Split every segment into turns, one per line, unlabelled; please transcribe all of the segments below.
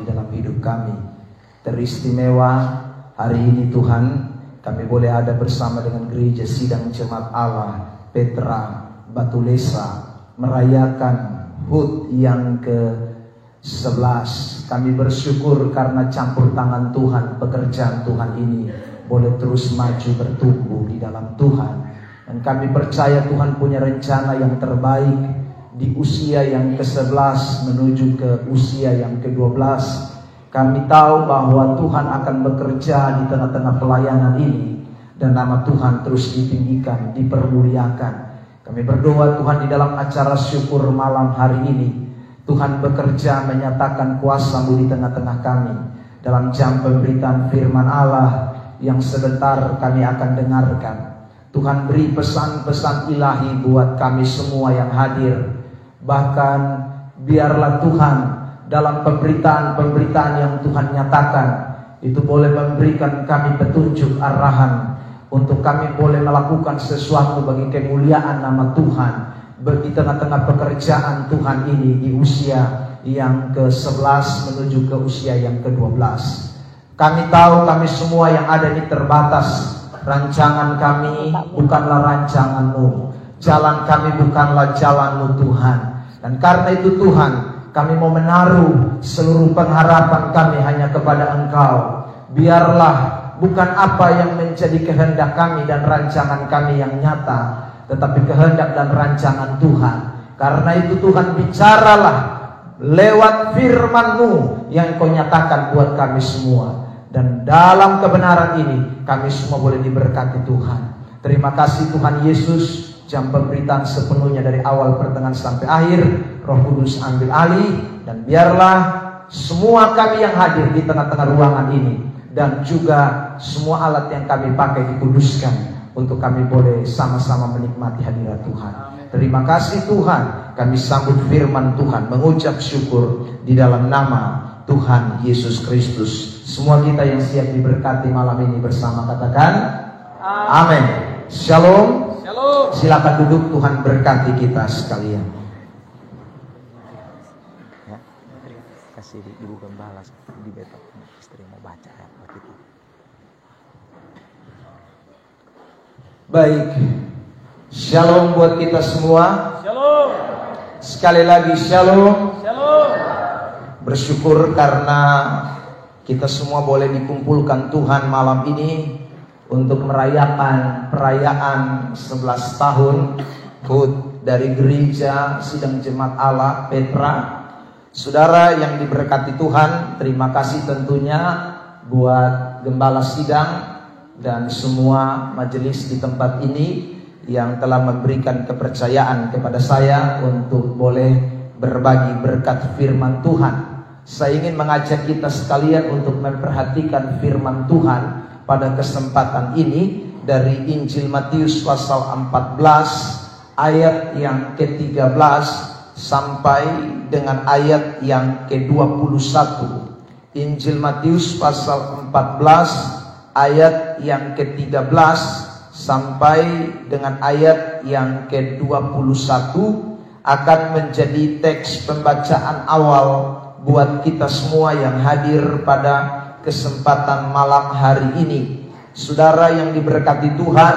di dalam hidup kami. Teristimewa hari ini Tuhan, kami boleh ada bersama dengan gereja sidang jemaat Allah Petra Batulesa merayakan HUT yang ke-11. Kami bersyukur karena campur tangan Tuhan, pekerjaan Tuhan ini boleh terus maju bertumbuh di dalam Tuhan. Dan kami percaya Tuhan punya rencana yang terbaik di usia yang ke-11 menuju ke usia yang ke-12. Kami tahu bahwa Tuhan akan bekerja di tengah-tengah pelayanan ini, dan nama Tuhan terus ditinggikan, dipermuliakan. Kami berdoa Tuhan di dalam acara syukur malam hari ini, Tuhan bekerja menyatakan kuasa-Mu di tengah-tengah kami. Dalam jam pemberitaan firman Allah yang sebentar kami akan dengarkan, Tuhan beri pesan-pesan ilahi buat kami semua yang hadir. Bahkan biarlah Tuhan dalam pemberitaan-pemberitaan yang Tuhan nyatakan itu boleh memberikan kami petunjuk arahan untuk kami boleh melakukan sesuatu bagi kemuliaan nama Tuhan di tengah-tengah pekerjaan Tuhan ini di usia yang ke-11 menuju ke usia yang ke-12. Kami tahu kami semua yang ada ini terbatas. Rancangan kami bukanlah rancangan-Mu, jalan kami bukanlah jalan-Mu Tuhan. Dan karena itu Tuhan, kami mau menaruh seluruh pengharapan kami hanya kepada Engkau. Biarlah bukan apa yang menjadi kehendak kami dan rancangan kami yang nyata, tetapi kehendak dan rancangan Tuhan. Karena itu Tuhan, bicaralah lewat firman-Mu yang Engkau nyatakan buat kami semua. Dan dalam kebenaran ini kami semua boleh diberkati Tuhan. Terima kasih Tuhan Yesus. Jam pemberitaan sepenuhnya dari awal pertengahan sampai akhir, Roh Kudus ambil alih. Dan biarlah semua kami yang hadir di tengah-tengah ruangan ini dan juga semua alat yang kami pakai dikuduskan untuk kami boleh sama-sama menikmati hadirat Tuhan. Terima kasih Tuhan. Kami sambut firman Tuhan, mengucap syukur di dalam nama Tuhan Yesus Kristus. Semua kita yang siap diberkati malam ini bersama katakan amin. Shalom. Shalom. Silakan duduk, Tuhan berkati kita sekalian.
Ya, kasih ibu gembala di betok istri mau baca ya begitu.
Baik. Shalom buat kita semua.
Shalom.
Sekali lagi shalom.
Shalom.
Bersyukur karena kita semua boleh dikumpulkan Tuhan malam ini untuk merayakan perayaan 11 tahun HUT dari gereja sidang jemaat Allah Petra. Saudara yang diberkati Tuhan, terima kasih tentunya buat gembala sidang dan semua majelis di tempat ini yang telah memberikan kepercayaan kepada saya untuk boleh berbagi berkat firman Tuhan. Saya ingin mengajak kita sekalian untuk memperhatikan firman Tuhan pada kesempatan ini dari Injil Matius pasal 14 ayat yang ke-13 sampai dengan ayat yang ke-21. Injil Matius pasal 14 ayat yang ke-13 sampai dengan ayat yang ke-21 akan menjadi teks pembacaan awal buat kita semua yang hadir pada kesempatan malam hari ini. Saudara yang diberkati Tuhan,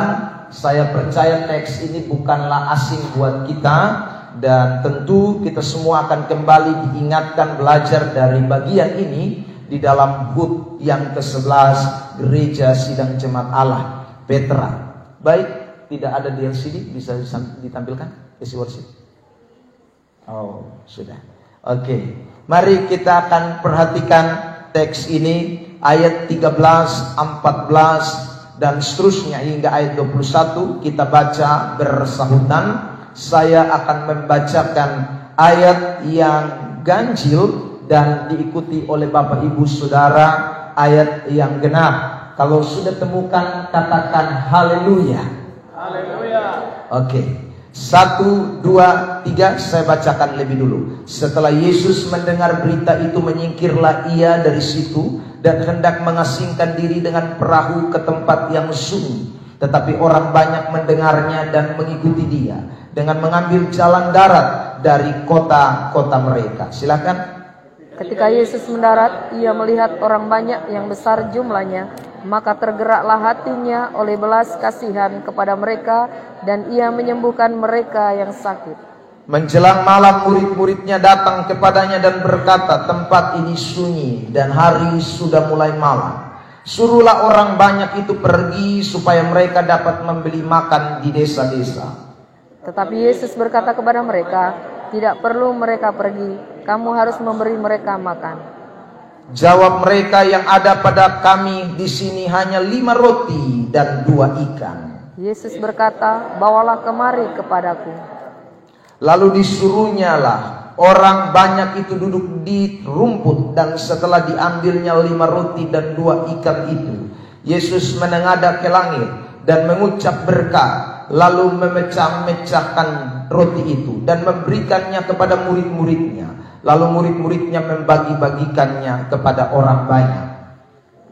saya percaya teks ini bukanlah asing buat kita, dan tentu kita semua akan kembali diingatkan belajar dari bagian ini di dalam HUT yang ke-11 Gereja Sidang Jemaat Allah Petra. Baik, tidak ada di LCD, bisa ditampilkan isi worship. Oh, sudah. Oke. Mari kita akan perhatikan teks ini ayat 13, 14 dan seterusnya hingga ayat 21. Kita baca bersahutan. Saya akan membacakan ayat yang ganjil dan diikuti oleh Bapak Ibu Saudara ayat yang genap. Kalau sudah temukan katakan haleluya.
Haleluya.
Oke. 1, 2, 3 saya bacakan lebih dulu. Setelah Yesus mendengar berita itu, menyingkirlah ia dari situ dan hendak mengasingkan diri dengan perahu ke tempat yang sunyi. Tetapi orang banyak mendengarnya dan mengikuti dia dengan mengambil jalan darat dari kota-kota mereka. Silakan.
Ketika Yesus mendarat, ia melihat orang banyak yang besar jumlahnya, maka tergeraklah hatinya oleh belas kasihan kepada mereka, dan ia menyembuhkan mereka yang sakit.
Menjelang malam murid-muridnya datang kepadanya dan berkata, tempat ini sunyi dan hari sudah mulai malam. Suruhlah orang banyak itu pergi supaya mereka dapat membeli makan di desa-desa.
Tetapi Yesus berkata kepada mereka, tidak perlu mereka pergi, kamu harus memberi mereka makan.
Jawab mereka, yang ada pada kami di sini hanya 5 roti dan 2 ikan.
Yesus berkata, bawalah kemari kepadaku.
Lalu disuruhnyalah orang banyak itu duduk di rumput, dan setelah diambilnya 5 roti dan 2 ikan itu, Yesus menengadah ke langit dan mengucap berkat, lalu memecah-mecahkan roti itu dan memberikannya kepada murid-muridnya. Lalu murid-muridnya membagi-bagikannya kepada orang banyak.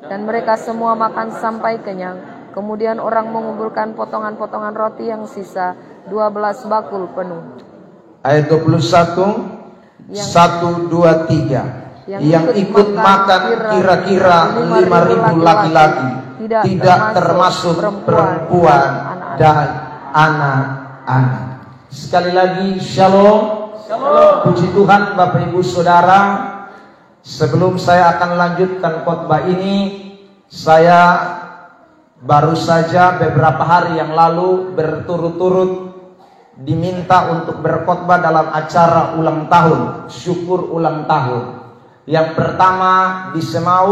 Dan mereka semua makan sampai kenyang. Kemudian orang mengumpulkan potongan-potongan roti yang sisa, 12 bakul penuh.
Ayat 21, 1, 2, 3. Yang ikut makan kira-kira 5.000 laki-laki, tidak termasuk perempuan dan anak-anak. Sekali lagi, shalom. Shalom. Puji Tuhan Bapak Ibu Saudara. Sebelum saya akan lanjutkan khotbah ini, saya baru saja beberapa hari yang lalu berturut-turut diminta untuk berkhotbah dalam acara ulang tahun, syukur ulang tahun. Yang pertama di Semau,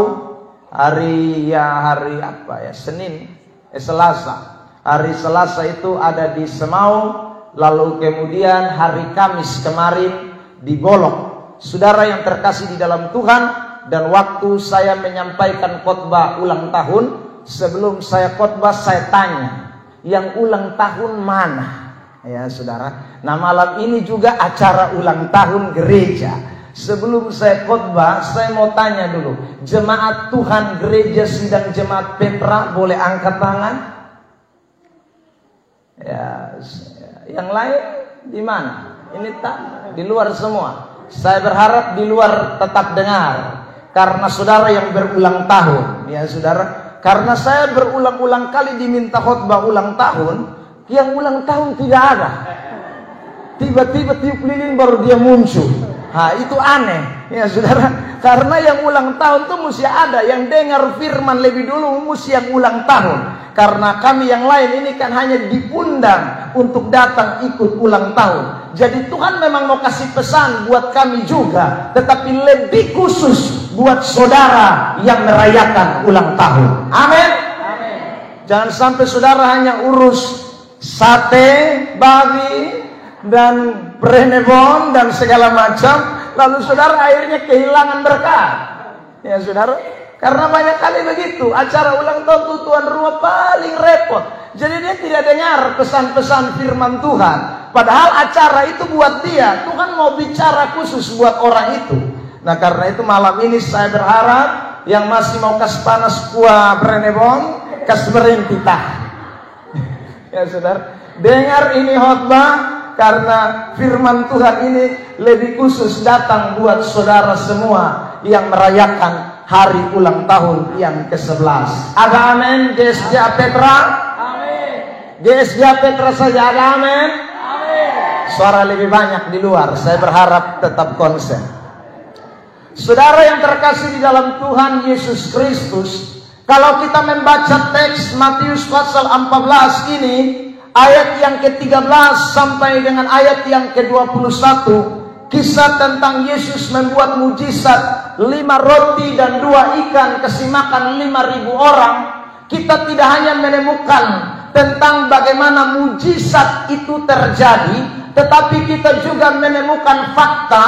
Selasa. Hari Selasa itu ada di Semau. Lalu kemudian hari Kamis kemarin di Bolok. Saudara yang terkasih di dalam Tuhan, dan waktu saya menyampaikan khotbah ulang tahun, sebelum saya khotbah saya tanya, yang ulang tahun mana? Ya saudara. Nah malam ini juga acara ulang tahun gereja. Sebelum saya khotbah, saya mau tanya dulu, jemaat Tuhan Gereja Sidang Jemaat Petra boleh angkat tangan? Ya, yang lain di mana? Ini tak di luar semua. Saya berharap di luar tetap dengar, karena saudara yang berulang tahun, ya saudara. Karena saya berulang-ulang kali diminta khotbah ulang tahun, yang ulang tahun tidak ada. Tiba-tiba tiup lilin baru dia muncul. Itu aneh, ya saudara. Karena yang ulang tahun itu mesti ada, yang dengar firman lebih dulu mesti yang ulang tahun. Karena kami yang lain ini kan hanya diundang untuk datang ikut ulang tahun. Jadi Tuhan memang mau kasih pesan buat kami juga, tetapi lebih khusus buat saudara yang merayakan ulang tahun. Amin. Jangan sampai saudara hanya urus sate, babi, dan prenebon dan segala macam, lalu saudara akhirnya kehilangan berkat. Ya saudara, karena banyak kali begitu, acara ulang tahun itu tuan rumah paling repot. Jadi dia tidak dengar pesan-pesan firman Tuhan, padahal acara itu buat dia. Tuhan mau bicara khusus buat orang itu. Nah karena itu malam ini saya berharap yang masih mau kas panas kuah prenebon, kas berentita. Ya saudara, dengar ini khotbah, karena firman Tuhan ini lebih khusus datang buat saudara semua yang merayakan hari ulang tahun yang ke-11. Ada amin GSJ Petra? Amin. GSJ Petra saja ada amin? Amin. Suara lebih banyak di luar, saya berharap tetap konsen. Saudara yang terkasih di dalam Tuhan Yesus Kristus, kalau kita membaca teks Matius pasal 14 ini, ayat yang ke-13 sampai dengan ayat yang ke-21, kisah tentang Yesus membuat mujizat 5 roti dan 2 ikan kasih makan 5.000 orang. Kita tidak hanya menemukan tentang bagaimana mujizat itu terjadi, tetapi kita juga menemukan fakta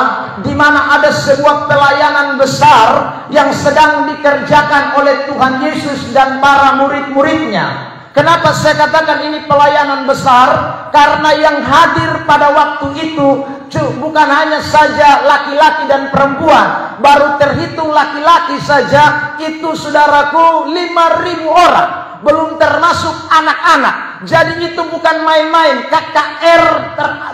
di mana ada sebuah pelayanan besar yang sedang dikerjakan oleh Tuhan Yesus dan para murid-muridnya. Kenapa saya katakan ini pelayanan besar? Karena yang hadir pada waktu itu bukan hanya saja laki-laki dan perempuan. Baru terhitung laki-laki saja itu saudaraku 5.000 orang. Belum termasuk anak-anak. Jadi itu bukan main-main. KKR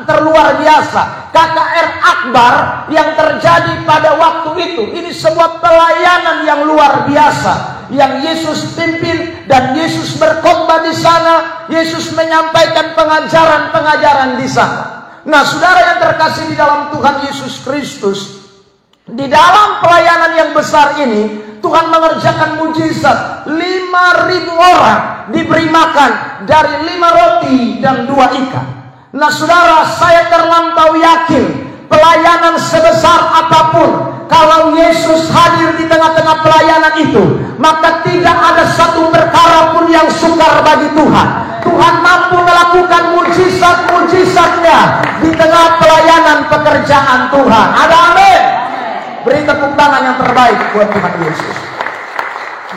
terluar biasa, KKR akbar yang terjadi pada waktu itu. Ini sebuah pelayanan yang luar biasa yang Yesus pimpin, dan Yesus berkhotbah di sana. Yesus menyampaikan pengajaran-pengajaran di sana. Nah, saudara yang terkasih di dalam Tuhan Yesus Kristus, di dalam pelayanan yang besar ini Tuhan mengerjakan mujizat. 5.000 orang diberi makan dari 5 roti dan 2 ikan. Nah, saudara, saya terlampau yakin pelayanan sebesar apapun, kalau Yesus hadir di tengah-tengah pelayanan itu, maka tidak ada satu perkara pun yang sukar bagi Tuhan. Tuhan mampu melakukan mujizat-mujizatnya di tengah pelayanan pekerjaan Tuhan. Ada amin? Beri tepuk tangan yang terbaik buat Tuhan Yesus.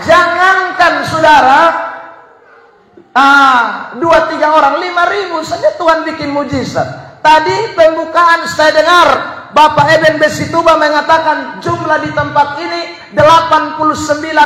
Jangankan saudara 2-3 orang, 5.000 saja Tuhan bikin mujizat. Tadi pembukaan saya dengar Bapak Eben Besituba mengatakan jumlah di tempat ini 89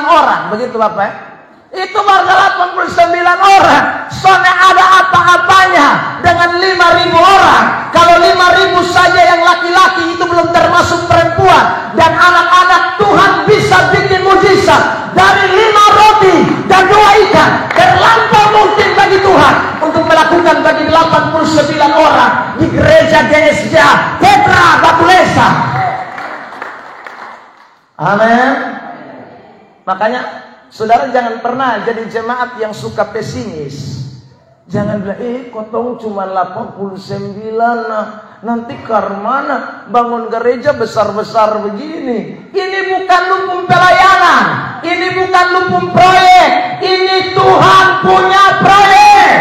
orang. Begitu Bapak? Itu warga 89 orang. Soalnya ada apa-apanya dengan 5.000 orang. Kalau 5.000 saja yang laki-laki, itu belum termasuk perempuan dan anak-anak, Tuhan bisa bikin mujizat. Dari 5 roti dan 2 ikan, terlampau mungkin bagi Tuhan untuk melakukan bagi 89 orang di gereja GSJ Petra Batulesa. Amin. Makanya saudara jangan pernah jadi jemaat yang suka pesimis. Jangan bilang, kotong cuma 89, nanti karmana bangun gereja besar-besar begini. Ini bukan lumpung pelayanan, ini bukan lumpung proyek, ini Tuhan punya proyek.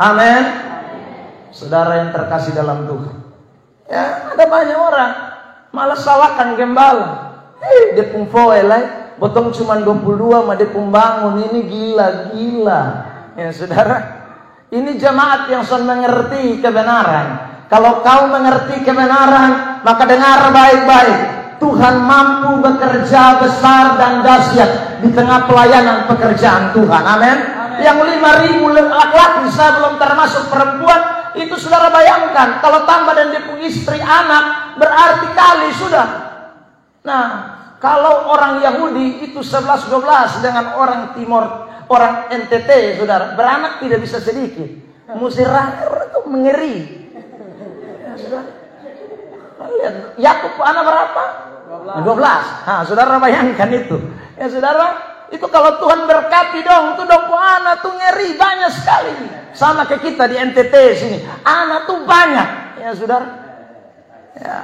Amin. Saudara yang terkasih dalam Tuhan, ya ada banyak orang malah salahkan gembala. Dia pun foel, botong cuma 22 mah dia pun bangun. Ini gila-gila. Ya saudara, ini jemaat yang sudah mengerti kebenaran. Kalau kau mengerti kebenaran, maka dengar baik-baik. Tuhan mampu bekerja besar dan dahsyat di tengah pelayanan pekerjaan Tuhan. Amin. Yang 5.000 laki-laki, saya belum termasuk perempuan. Itu saudara bayangkan, kalau tambah dan dia punya istri anak, berarti kali sudah. Nah, kalau orang Yahudi itu 11-12 dengan orang Timur, orang NTT, saudara, beranak tidak bisa sedikit. Musirah itu mengeri. Ya, saudara. Lihat, Yakub anak berapa? 12. Nah, saudara bayangkan itu. Ya, saudara, itu kalau Tuhan berkati dong, itu dong anak tuh ngeri banyak sekali. Sama kayak kita di NTT sini, anak tuh banyak. Ya, saudara. Ya.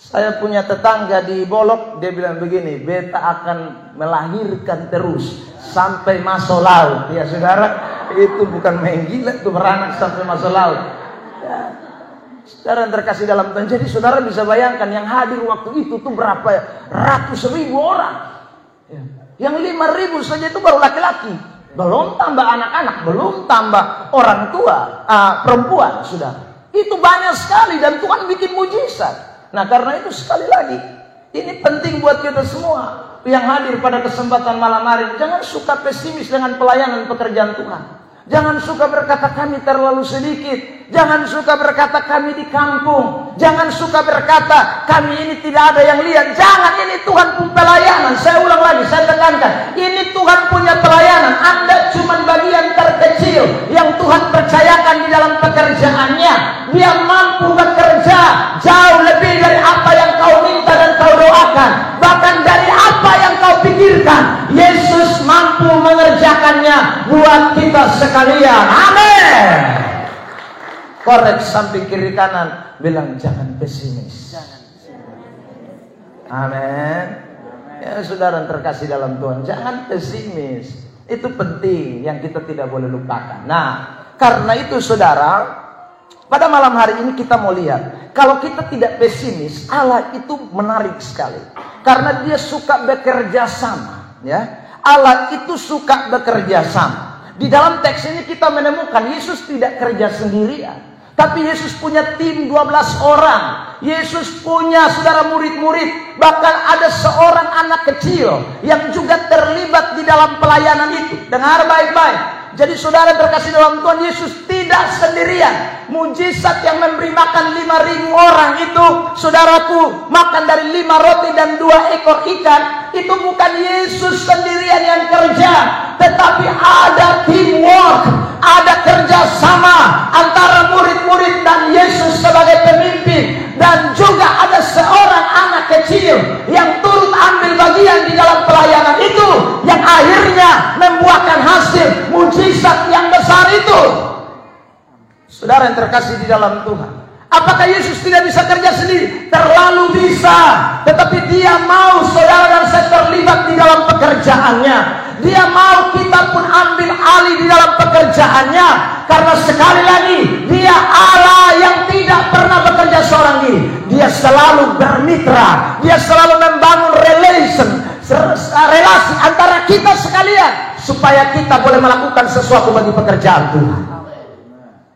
Saya punya tetangga di Bolok, dia bilang begini, beta akan melahirkan terus sampai masuk laut. Ya saudara, itu bukan main gila, itu beranak sampai masuk laut. Ya. Saudara yang terkasih dalam Tuhan, jadi saudara bisa bayangkan yang hadir waktu itu tuh berapa ratus ribu orang. Ya. Yang 5.000 saja itu baru laki-laki, belum tambah anak-anak, belum tambah orang tua, perempuan, sudah. Itu banyak sekali dan Tuhan bikin mujizat. Nah, karena itu sekali lagi, ini penting buat kita semua yang hadir pada kesempatan malam hari. Jangan suka pesimis dengan pelayanan pekerjaan Tuhan. Jangan suka berkata kami terlalu sedikit. Jangan suka berkata kami di kampung. Jangan suka berkata kami ini tidak ada yang lihat. Jangan, ini Tuhan punya pelayanan. Saya ulang lagi, saya tekankan. Ini Tuhan punya pelayanan. Anda cuma bagian terkecil yang Tuhan percayakan di dalam pekerjaannya. Dia mampu bekerja jauh lebih dari apa yang kau minta dan kau doakan. Bahkan dari apa yang kau pikirkan. Yesus mampu mengerjakannya buat kita sekalian. Amin. Korek samping kiri kanan, bilang jangan pesimis. Amin. Ya saudara terkasih dalam Tuhan, jangan pesimis. Itu penting yang kita tidak boleh lupakan. Nah, karena itu saudara, pada malam hari ini kita mau lihat, kalau kita tidak pesimis, Allah itu menarik sekali. Karena dia suka bekerja sama, ya. Allah itu suka bekerja sama. Di dalam teks ini kita menemukan Yesus tidak kerja sendirian. Tapi Yesus punya tim 12 orang. Yesus punya saudara murid-murid. Bahkan ada seorang anak kecil yang juga terlibat di dalam pelayanan itu. Dengar baik-baik. Jadi saudara terkasih dalam Tuhan, Yesus tidak sendirian. Mujizat yang memberi makan 5.000 orang itu, saudaraku, makan dari 5 roti dan 2 ekor ikan. Itu bukan Yesus sendirian yang kerja, tetapi ada teamwork, ada kerjasama antara murid-murid dan Yesus sebagai pemimpin. Dan juga ada seorang anak kecil yang turut ambil bagian di dalam pelayanan itu, yang akhirnya membuahkan hasil mujizat yang besar itu. Saudara yang terkasih di dalam Tuhan, apakah Yesus tidak bisa kerja sendiri? Terlalu bisa. Tetapi dia mau saudara dan saya terlibat di dalam pekerjaannya. Dia mau kita pun ambil alih di dalam pekerjaannya. Karena sekali lagi, dia Allah yang tidak pernah bekerja seorang diri. Dia selalu bermitra. Dia selalu membangun relasi antara kita sekalian, supaya kita boleh melakukan sesuatu bagi pekerjaan Tuhan.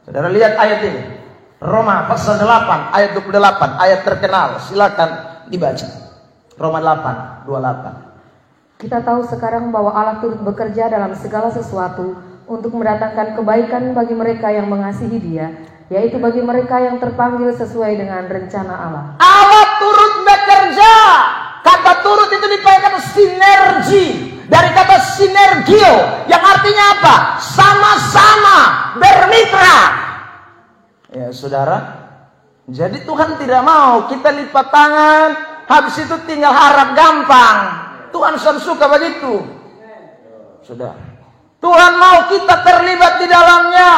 Saudara lihat ayat ini, Roma pasal 8 ayat 28, ayat terkenal. Silakan dibaca. Roma 8, 28.
Kita tahu sekarang bahwa Allah turut bekerja dalam segala sesuatu untuk mendatangkan kebaikan bagi mereka yang mengasihi Dia, yaitu bagi mereka yang terpanggil sesuai dengan rencana Allah.
Allah turut bekerja. Kata turut itu dipakai sinergi, dari kata sinergio, yang artinya apa? Sama-sama bermitra. Ya saudara, jadi Tuhan tidak mau kita lipat tangan, habis itu tinggal harap gampang. Tuhan suka begitu. Sudah. Tuhan mau kita terlibat di dalamnya.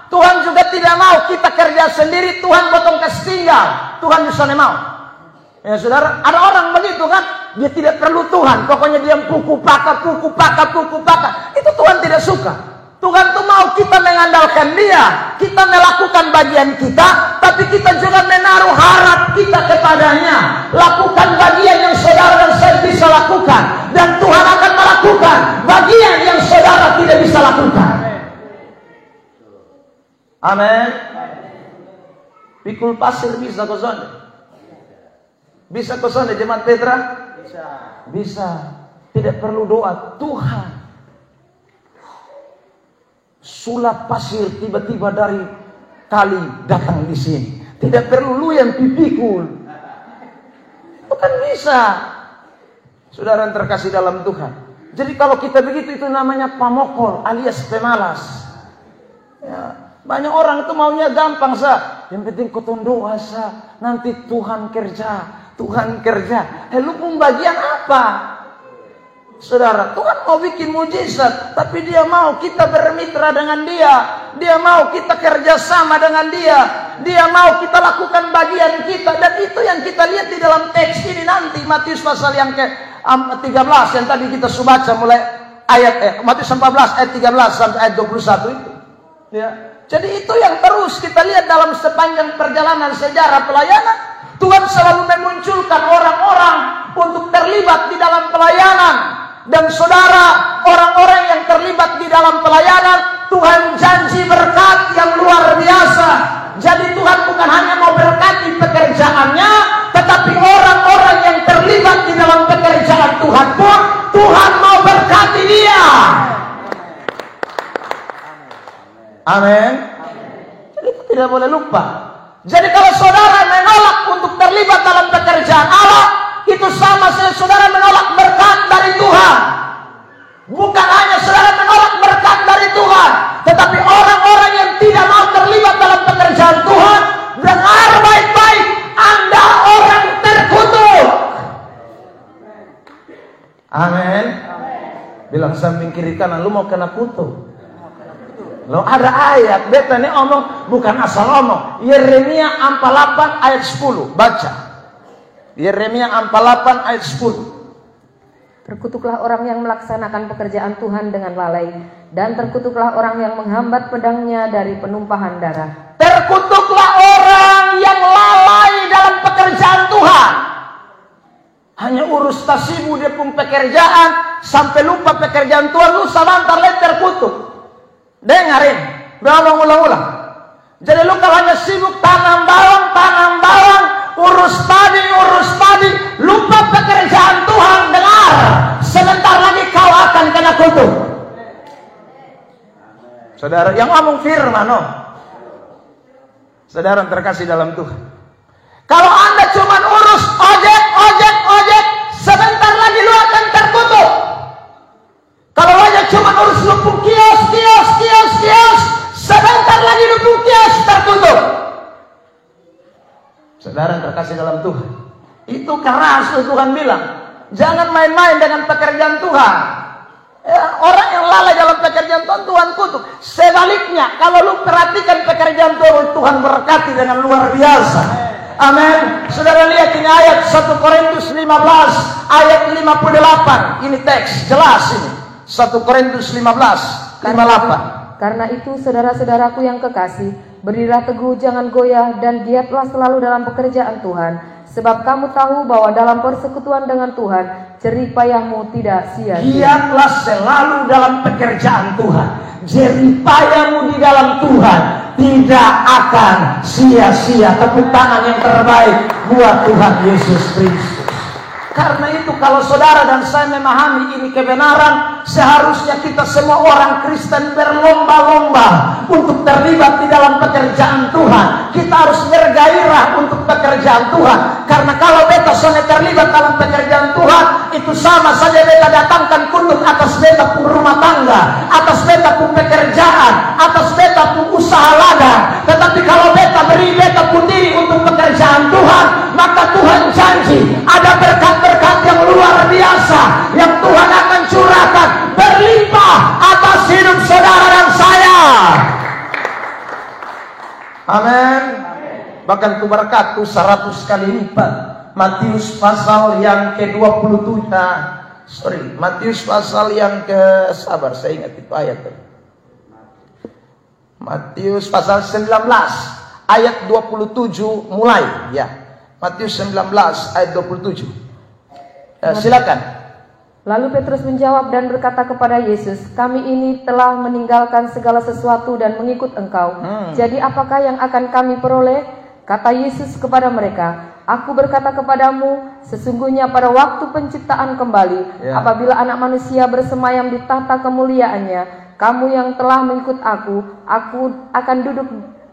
Tuhan juga tidak mau kita kerja sendiri. Tuhan potong kasih tinggal. Tuhan bisa mau. Ya saudara, ada orang begitu kan, dia tidak perlu Tuhan, pokoknya dia kuku paka. Itu Tuhan tidak suka. Tuhan tuh mau kita mengandalkan Dia, kita melakukan bagian kita, tapi kita juga menaruh harap kita kepadanya. Lakukan bagian yang saudara dan saya bisa lakukan, dan Tuhan akan melakukan bagian yang saudara tidak bisa lakukan. Amin. Pikul pasir bisa kau sonde. Bisa kau sonde jemaat Petra? Bisa. Tidak perlu doa. Tuhan sulap pasir tiba-tiba dari kali datang di sini. Tidak perlu lu yang pipikul. Itu kan bisa. Saudara yang terkasih dalam Tuhan. Jadi kalau kita begitu, itu namanya pamokol alias pemalas. Ya. Banyak orang itu maunya gampang sah. Yang penting kau doa sah. Nanti Tuhan kerja. Lu pembagian apa? Saudara, Tuhan mau bikin mujizat, tapi Dia mau kita bermitra dengan Dia. Dia mau kita kerjasama dengan Dia. Dia mau kita lakukan bagian kita. Dan itu yang kita lihat di dalam teks ini nanti, Matius pasal yang ke-13 yang tadi kita sudah baca mulai ayat Matius 14 ayat 13 sampai ayat 21 itu. Ya. Jadi itu yang terus kita lihat dalam sepanjang perjalanan sejarah pelayanan. Tuhan selalu memunculkan orang-orang untuk terlibat di dalam pelayanan. Dan saudara, orang-orang yang terlibat di dalam pelayanan, Tuhan janji berkat yang luar biasa. Jadi Tuhan bukan hanya mau berkati pekerjaannya, tetapi orang-orang yang terlibat di dalam pekerjaan Tuhan pun, Tuhan mau berkati dia. Amin. Jadi itu tidak boleh lupa. Jadi kalau saudara menolak untuk terlibat dalam pekerjaan Allah, itu sama saja saudara menolak berkat dari Tuhan. Bukan hanya saudara menolak berkat dari Tuhan, tetapi orang-orang yang tidak mau terlibat dalam pekerjaan Tuhan, dengar baik-baik, Anda orang terkutuk. Amin. Bilang samping kiri kanan, lu mau kena kutuk. Lo ada ayat, beta ini omong bukan asal omong. Yeremia 48 ayat 10, baca. Yeremia 48 ayat 10.
Terkutuklah orang yang melaksanakan pekerjaan Tuhan dengan lalai, dan terkutuklah orang yang menghambat pedangnya dari penumpahan darah.
Terkutuklah orang yang lalai dalam pekerjaan Tuhan. Hanya urus tasibu dia pun pekerjaan, sampai lupa pekerjaan Tuhan, lu sabantar lain terkutuk. Dengarin, udah ulang-ulang. Jadi lu kalau hanya sibuk tanam bawang, urus padi, lupa pekerjaan Tuhan, dengar, sebentar lagi kau akan kena kutuk. Saudara, yang ngomong firman, saudara terkasih dalam Tuhan. Kalau Anda cuma urus ojek, sebentar lagi lu akan terkutuk. Kalau aja cuma urus lupuk kios, sebentar lagi lupuk kios terkutuk. Saudara terkasih dalam Tuhan, itu keras Tuhan bilang, jangan main-main dengan pekerjaan Tuhan. Orang yang lalai dalam pekerjaan Tuhan, Tuhan kutuk. Sebaliknya, kalau lu perhatikan pekerjaan Tuhan berkati dengan luar biasa. Amin. Saudara lihat ini ayat 1 Korintus 15 ayat 58. Ini teks jelas ini. 1 Korintus 15 58.
Karena itu saudara-saudaraku yang kekasih, berdirilah teguh, jangan goyah, dan giatlah selalu dalam pekerjaan Tuhan. Sebab kamu tahu bahwa dalam persekutuan dengan Tuhan, jerih payahmu tidak sia-sia.
Giatlah selalu dalam pekerjaan Tuhan. Jerih payahmu di dalam Tuhan tidak akan sia-sia. Tepuk tangan yang terbaik buat Tuhan Yesus Kristus. Karena itu kalau saudara dan saya memahami ini kebenaran, seharusnya kita semua orang Kristen berlomba-lomba untuk terlibat di dalam pekerjaan Tuhan. Kita harus bergairah untuk pekerjaan Tuhan. Karena kalau beta soalnya terlibat dalam pekerjaan Tuhan, itu sama saja beta datangkan kutuk atas beta pun rumah tangga, atas beta pun pekerjaan, atas beta pun usaha ladang. Tetapi kalau beta beri beta pun diri untuk pekerjaan Tuhan, maka Tuhan janji ada berkat-berkat yang luar biasa yang Tuhan akan curahkan berlimpah atas hidup saudara dan saya. Amin. Bahkan ku berkatu 100 kali lipat. Matius pasal yang ke-27. Matius pasal yang saya ingat itu ayat. Matius pasal 19 ayat 27 mulai ya. Matius 19 ayat 27. Silakan.
Lalu Petrus menjawab dan berkata kepada Yesus, kami ini telah meninggalkan segala sesuatu dan mengikut Engkau. Jadi apakah yang akan kami peroleh? Kata Yesus kepada mereka, aku berkata kepadamu, sesungguhnya pada waktu penciptaan kembali, apabila anak manusia bersemayam di tahta kemuliaannya, kamu yang telah mengikut aku akan duduk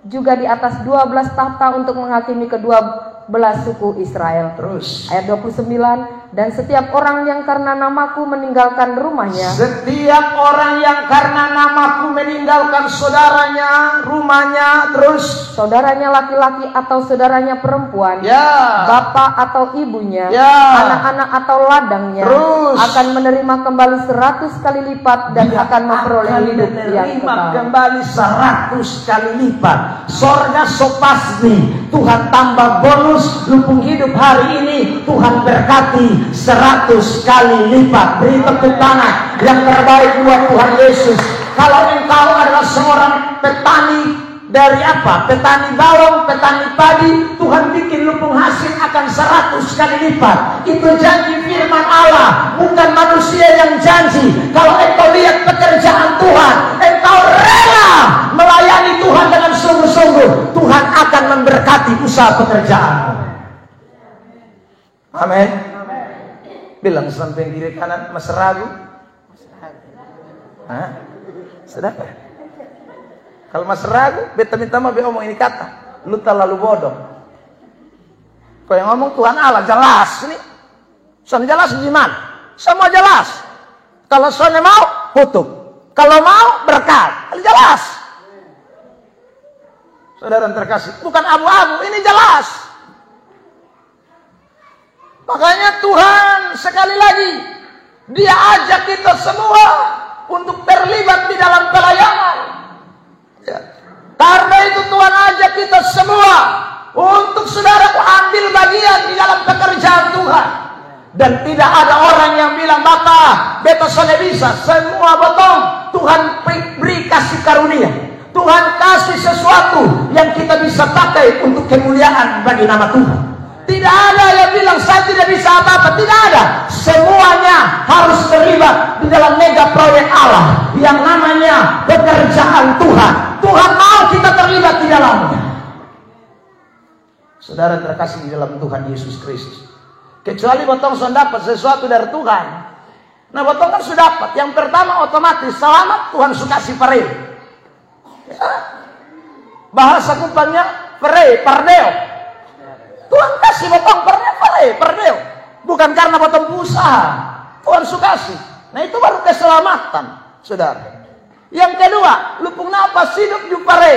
juga di atas 12 tahta untuk menghakimi kedua belas suku Israel.
Terus
ayat 29, dan setiap orang yang karena namaku meninggalkan rumahnya,
setiap orang yang karena namaku meninggalkan saudaranya, rumahnya, terus
saudaranya laki-laki atau saudaranya perempuan, bapak atau ibunya, anak-anak atau ladangnya,
terus
akan menerima kembali 100 kali lipat dan akan memperoleh hidup yang kekal.
Kembali 100 kali lipat. Sorga sopasmi, Tuhan tambah bonus lupung hidup hari ini, Tuhan berkati 100 kali lipat. Beri tepuk tangan yang terbaik buat Tuhan Yesus. Kalau engkau adalah seorang petani dari apa? Petani bawang, petani padi, Tuhan bikin lupung hasil akan 100 kali lipat. Itu janji firman Allah, bukan manusia yang janji. Kalau engkau lihat pekerjaan Tuhan, engkau rela melayani Tuhan dengan sungguh-sungguh, Tuhan akan memberkati usaha pekerjaanmu. Amin. Bilang sampai kiri kanan, mas ragu? Sedap. Kalau mas ragu, beta minta mau omong ini kata, lu terlalu bodoh. Kau yang ngomong Tuhan Allah jelas ini, soalnya jelas gimana? Semua jelas. Kalau soalnya mau, kutuk. Kalau mau, berkat. Jelas. Saudara terkasih, bukan abu-abu, ini jelas. Makanya Tuhan sekali lagi, Dia ajak kita semua untuk terlibat di dalam pelayanan. Karena itu Tuhan ajak kita semua untuk saudaraku ambil bagian di dalam pekerjaan Tuhan. Dan tidak ada orang yang bilang, Bapak, beta soalnya bisa. Semua botong Tuhan beri kasih karunia. Tuhan kasih sesuatu yang kita bisa pakai untuk kemuliaan bagi nama Tuhan. Tidak ada yang bilang saya tidak bisa apa-apa. Tidak ada. Semuanya harus terlibat di dalam mega proyek Allah yang namanya pekerjaan Tuhan. Tuhan mau kita terlibat di dalamnya. Saudara terkasih di dalam Tuhan Yesus Kristus, kecuali botong sudah dapat sesuatu dari Tuhan. Nah, botong kan sudah dapat. Yang pertama otomatis selamat, Tuhan suka si pare. Ya. Bahasa kupangnya pare, pardeo. Tuhan kasih botong pardeo. Bukan karena botong usaha. Tuhan suka sih. Nah, itu baru keselamatan, saudara. Yang kedua, lupung napas hidup di pare.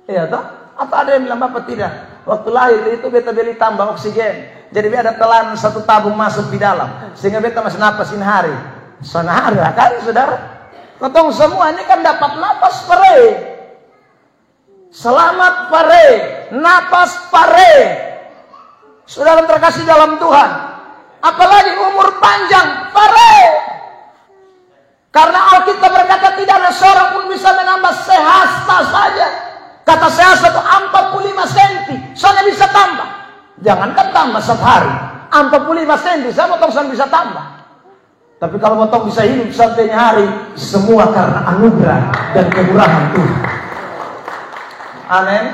Iya toh? Apa ada yang bilang Bapak tidak? Waktu lahir itu beta beli tambah oksigen. Jadi ada telan satu tabung masuk di dalam. Sehingga beta masih napasin hari. Sonahari kan saudara? Ketong semua ini kan dapat napas pare. Selamat pare. Napas pare. Saudara terkasih dalam Tuhan. Apalagi umur panjang pare. Karena Alkitab berkata tidak ada seorang pun bisa menambah sehasta saja. Kata sehasta itu 45 cm. Soalnya bisa tambah. Jangankan tambah satu hari. 45 cm. Saya potong saya bisa tambah. Tapi kalau potong bisa hidup sampai hari. Semua karena anugerah dan kemurahan Tuhan. Amin.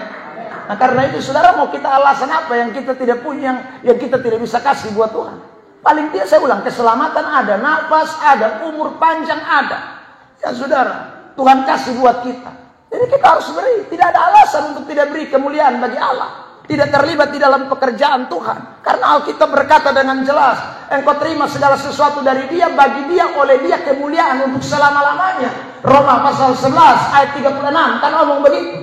Nah karena itu saudara mau kita alasan apa yang kita tidak punya. Yang kita tidak bisa kasih buat Tuhan. Paling tidak saya ulang. Keselamatan ada. Nafas ada. Umur panjang ada. Ya saudara. Tuhan kasih buat kita. Jadi kita harus beri. Tidak ada alasan untuk tidak beri kemuliaan bagi Allah. Tidak terlibat di dalam pekerjaan Tuhan. Karena Alkitab berkata dengan jelas. Engkau terima segala sesuatu dari Dia. Bagi Dia, oleh Dia kemuliaan untuk selama-lamanya. Roma pasal 11 ayat 36. Kan ngomong begitu.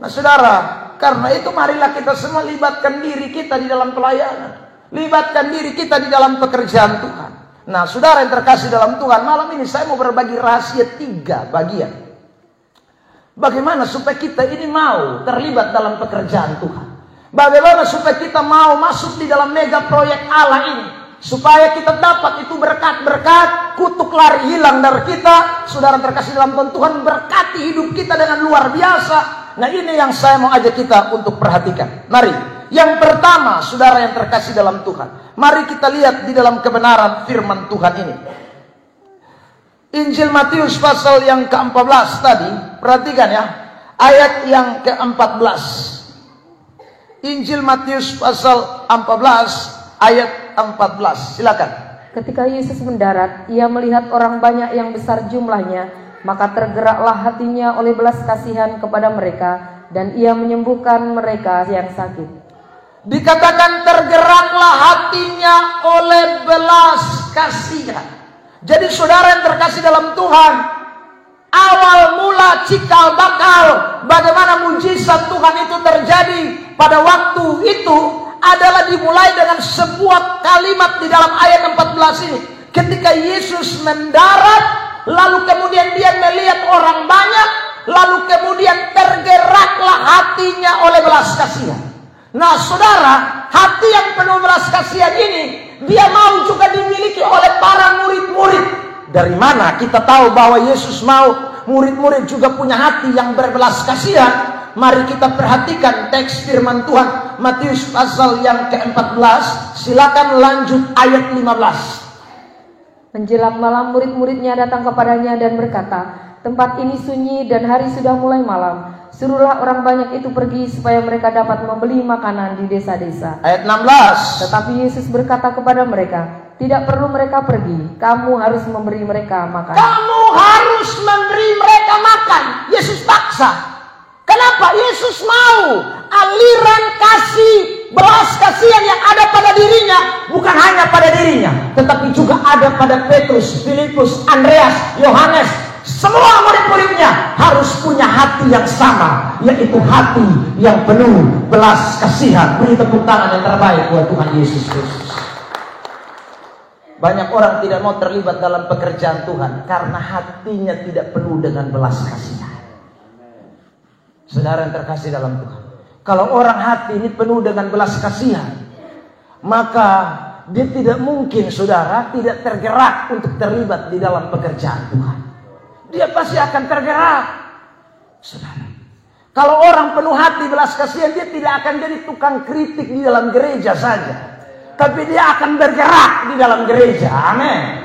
Nah saudara. Karena itu marilah kita semua libatkan diri kita di dalam pelayanan. Libatkan diri kita di dalam pekerjaan Tuhan. Nah saudara yang terkasih dalam Tuhan. Malam ini saya mau berbagi rahasia 3 bagian. Bagaimana supaya kita ini mau terlibat dalam pekerjaan Tuhan. Bagaimana supaya kita mau masuk di dalam mega proyek Allah ini. Supaya kita dapat itu berkat-berkat. Kutuk lari hilang dari kita. Saudara terkasih dalam Tuhan berkati hidup kita dengan luar biasa. Nah ini yang saya mau ajak kita untuk perhatikan. Mari. Yang pertama saudara yang terkasih dalam Tuhan. Mari kita lihat di dalam kebenaran firman Tuhan ini. Injil Matius pasal yang ke-14 tadi, perhatikan ya, ayat yang ke-14. Injil Matius pasal 14 ayat 14. Silakan.
Ketika Yesus mendarat, ia melihat orang banyak yang besar jumlahnya, maka tergeraklah hatinya oleh belas kasihan kepada mereka, dan ia menyembuhkan mereka yang sakit.
Dikatakan tergeraklah hatinya oleh belas kasihan. Jadi saudara yang terkasih dalam Tuhan, awal mula cikal bakal bagaimana mujizat Tuhan itu terjadi pada waktu itu adalah dimulai dengan sebuah kalimat di dalam ayat 14 ini. Ketika Yesus mendarat, lalu kemudian dia melihat orang banyak, lalu kemudian tergeraklah hatinya oleh belas kasihan. Nah saudara, hati yang penuh belas kasihan ini dia mau juga dimiliki oleh para murid-murid. Dari mana kita tahu bahwa Yesus mau murid-murid juga punya hati yang berbelas kasihan? Mari kita perhatikan teks firman Tuhan Matius pasal yang ke-14. Silakan lanjut ayat 15.
Menjelang malam murid-muridnya datang kepadanya dan berkata, tempat ini sunyi dan hari sudah mulai malam. Suruhlah orang banyak itu pergi supaya mereka dapat membeli makanan di desa-desa.
Ayat 16.
Tetapi Yesus berkata kepada mereka, tidak perlu mereka pergi, kamu harus memberi mereka makan.
Kamu harus memberi mereka makan. Yesus paksa. Kenapa? Yesus mau aliran kasih, belas kasihan yang ada pada dirinya bukan hanya pada dirinya, tetapi juga ada pada Petrus, Filipus, Andreas, Yohanes. Semua murid-muridnya harus punya hati yang sama, yaitu hati yang penuh belas kasihan. Beri tepuk tangan yang terbaik buat Tuhan Yesus Kristus. Banyak orang tidak mau terlibat dalam pekerjaan Tuhan karena hatinya tidak penuh dengan belas kasihan. Saudara yang terkasih dalam Tuhan, kalau orang hati ini penuh dengan belas kasihan, maka dia tidak mungkin, saudara, tidak tergerak untuk terlibat di dalam pekerjaan Tuhan. Dia pasti akan tergerak, saudara. Kalau orang penuh hati belas kasihan, dia tidak akan jadi tukang kritik di dalam gereja saja, tapi dia akan bergerak di dalam gereja. Amin.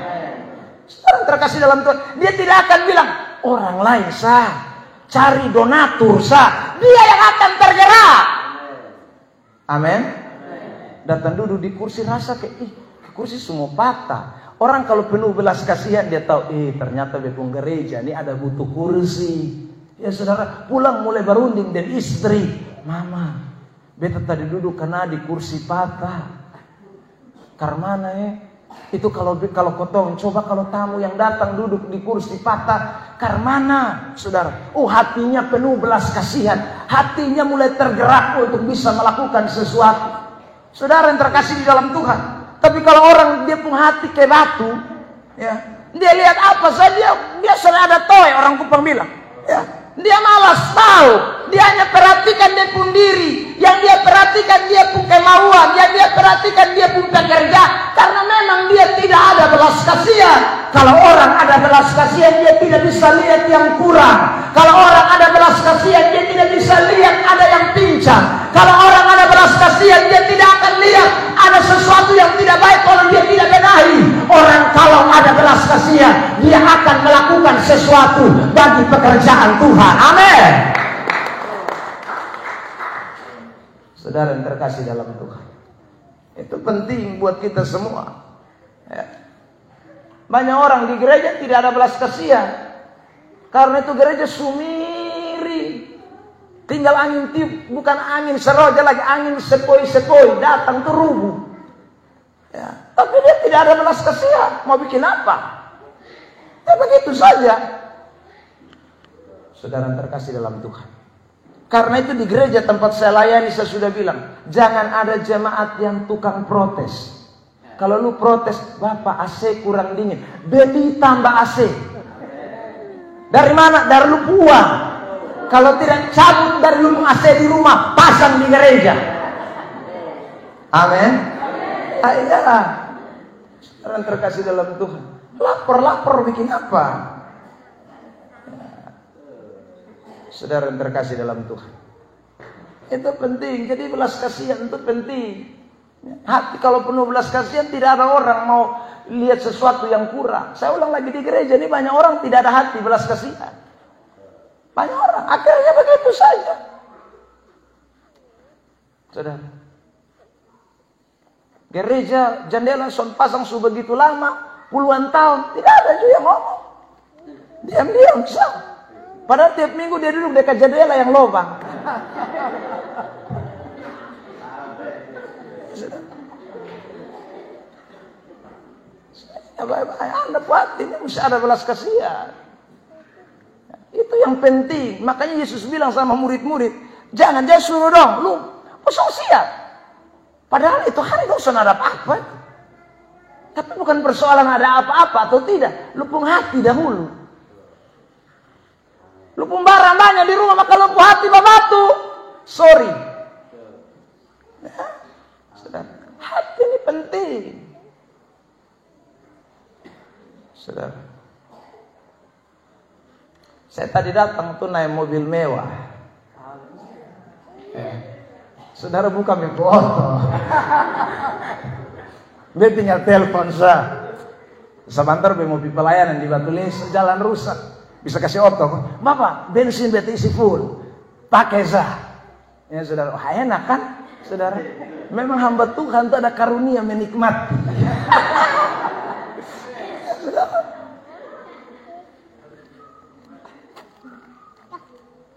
Saudara terkasih dalam Tuhan, dia tidak akan bilang orang lain sah, cari donatur sah. Dia yang akan tergerak. Amin. Datang duduk di kursi rasa kayak kursi semua patah. Orang kalau penuh belas kasihan dia tahu, ternyata bepung gereja ini ada butuh kursi. Ya saudara, pulang mulai berunding dan istri, mama, beta tadi duduk karena di kursi patah. Karmana itu kalau kotong, coba kalau tamu yang datang duduk di kursi patah, karmana, saudara. Hatinya penuh belas kasihan, hatinya mulai tergerak untuk bisa melakukan sesuatu. Saudara yang terkasih di dalam Tuhan. Tapi kalau orang dia punya hati kayak batu, ya, dia lihat apa saja, dia sudah ada toy, orang Kupang bilang, ya. Dia malas tahu, dia hanya perhatikan dia pun diri, yang dia perhatikan dia pun kemauan, yang dia perhatikan dia pun pekerja, karena memang dia tidak ada belas kasihan. Kalau orang ada belas kasihan, dia tidak bisa lihat yang kurang. Kalau orang ada belas kasihan, dia tidak bisa lihat ada yang pincang. Kalau orang ada belas kasihan, dia tidak akan lihat ada sesuatu yang tidak baik kalau dia tidak benahi. Orang kalau ada belas kasihan, dia akan melakukan sesuatu bagi pekerjaan Tuhan. Amin. Saudara yang terkasih dalam Tuhan, itu penting buat kita semua. Ya. Banyak orang di gereja tidak ada belas kasihan, karena itu gereja sumiri. Tinggal angin tiup, bukan angin seroja lagi, angin sepoi-sepoi datang ke rubuh. Ya. Tapi dia tidak ada belas kasihan, mau bikin apa? Ya begitu saja. Saudara terkasih dalam Tuhan. Karena itu di gereja tempat saya layani, saya sudah bilang, jangan ada jemaat yang tukang protes. Kalau lu protes, Bapak AC kurang dingin, beli tambah AC. Dari mana? Dari lu buang. Kalau tidak, cabut dari lu AC di rumah, pasang di gereja. Amin. Iya. Saudara terkasih dalam Tuhan. Lapor bikin apa? Saudara yang terkasih dalam Tuhan, itu penting. Jadi belas kasihan itu penting. Hati kalau penuh belas kasihan, tidak ada orang mau lihat sesuatu yang kurang. Saya ulang lagi, di gereja ini banyak orang tidak ada hati belas kasihan. Banyak orang, akhirnya begitu saja. Saudara, gereja jendela son pasang sudah begitu lama, puluhan tahun, tidak ada juga yang ngomong. Diam-diam sah. Padahal tiap minggu dia duduk dekat jendela yang lubang. Anda buat ini mesti ada belas kasihan. Itu yang penting. Makanya Yesus bilang sama murid-murid, jangan dia suruh dong, lu kosong siap. Padahal itu hari dosa ada apa-apa. Tapi bukan persoalan ada apa-apa atau tidak. Lu pun hati dahulu. Lu pun barang banyak di rumah, maka lu pun hati babatu. Sorry. Ya, saudara, hati ini penting. Saudara, saya tadi datang tuh naik mobil mewah. Saudara buka mi foto. Dia tinggal telepon saya. Sebentar be mobil pelayanan di Batu Lesa, jalan rusak. Bisa kasih otot, Bapak, bensin beta isi full, pakai sah. Ya saudara, enak kan, saudara? Memang hamba Tuhan itu ada karunia menikmati.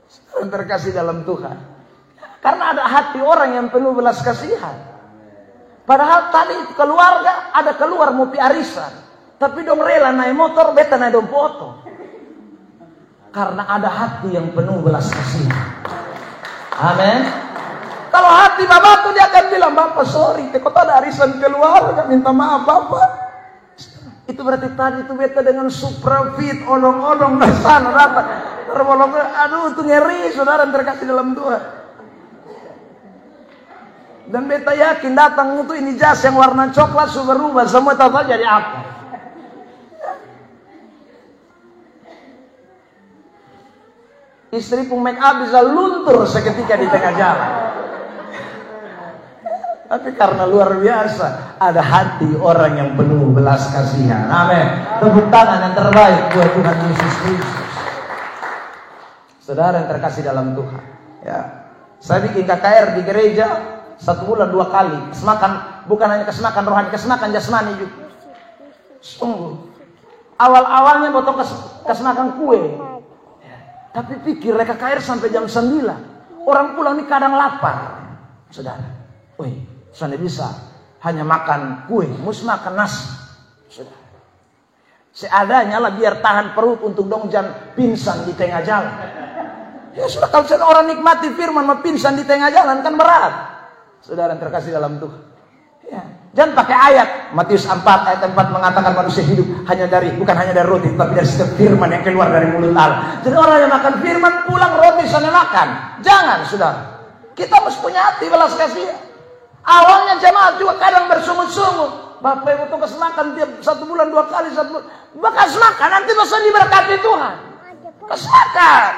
Saudara terkasih dalam Tuhan, karena ada hati orang yang penuh belas kasihan. Padahal tadi keluarga ada keluar mau pi arisan, tapi dong rela naik motor, beta naik dong foto. Karena ada hati yang penuh belas kasihan. Amin. Kalau hati bapak tuh dia akan bilang, Bapak sorry, kok ada arisan keluarga, minta maaf Bapak. Itu berarti tadi itu beta dengan suprafit, olong-olong dari sana datang. Aduh itu ngeri, saudara terkasih dalam Tuhan. Dan beta yakin datang itu ini jas yang warna coklat sudah berubah, semua tahu jadi apa. Istri pun make up bisa luntur seketika di tengah jalan. Tapi karena luar biasa, ada hati orang yang penuh belas kasihan. Amin. Tepuk tangan yang terbaik buat Tuhan Yesus Kristus. Saudara yang terkasih dalam Tuhan, ya, saya bikin KKR di gereja 1 bulan 2 kali. Kesemakan, bukan hanya kesemakan rohani, kesemakan jasmani juga. Sungguh. Awal-awalnya potong kesemakan kue. Tapi pikir mereka KKR sampai jam 9. Orang pulang ini kadang lapar. Saudara, woi, sana bisa hanya makan kue, mus makan nasi. Saudara, seadanya lah biar tahan perut untuk dongjan pingsan di tengah jalan. Ya sudah, kalau orang nikmati firman mau pingsan di tengah jalan kan berat. Saudara yang terkasih dalam Tuhan, ya, jangan pakai ayat. Matius 4 ayat 4 mengatakan manusia hidup bukan hanya dari roti, tapi dari setiap firman yang keluar dari mulut Allah. Jadi orang yang makan firman pulang roti sana makan. Jangan, saudara. Kita mesti punya hati belas kasihan. Awalnya jemaat juga kadang bersungut-sungut. Bapak Ibu tuh kasih makan tiap 1 bulan 2 kali 1 bulan. Bekas makan nanti masa diberkati Tuhan. Kasih makan.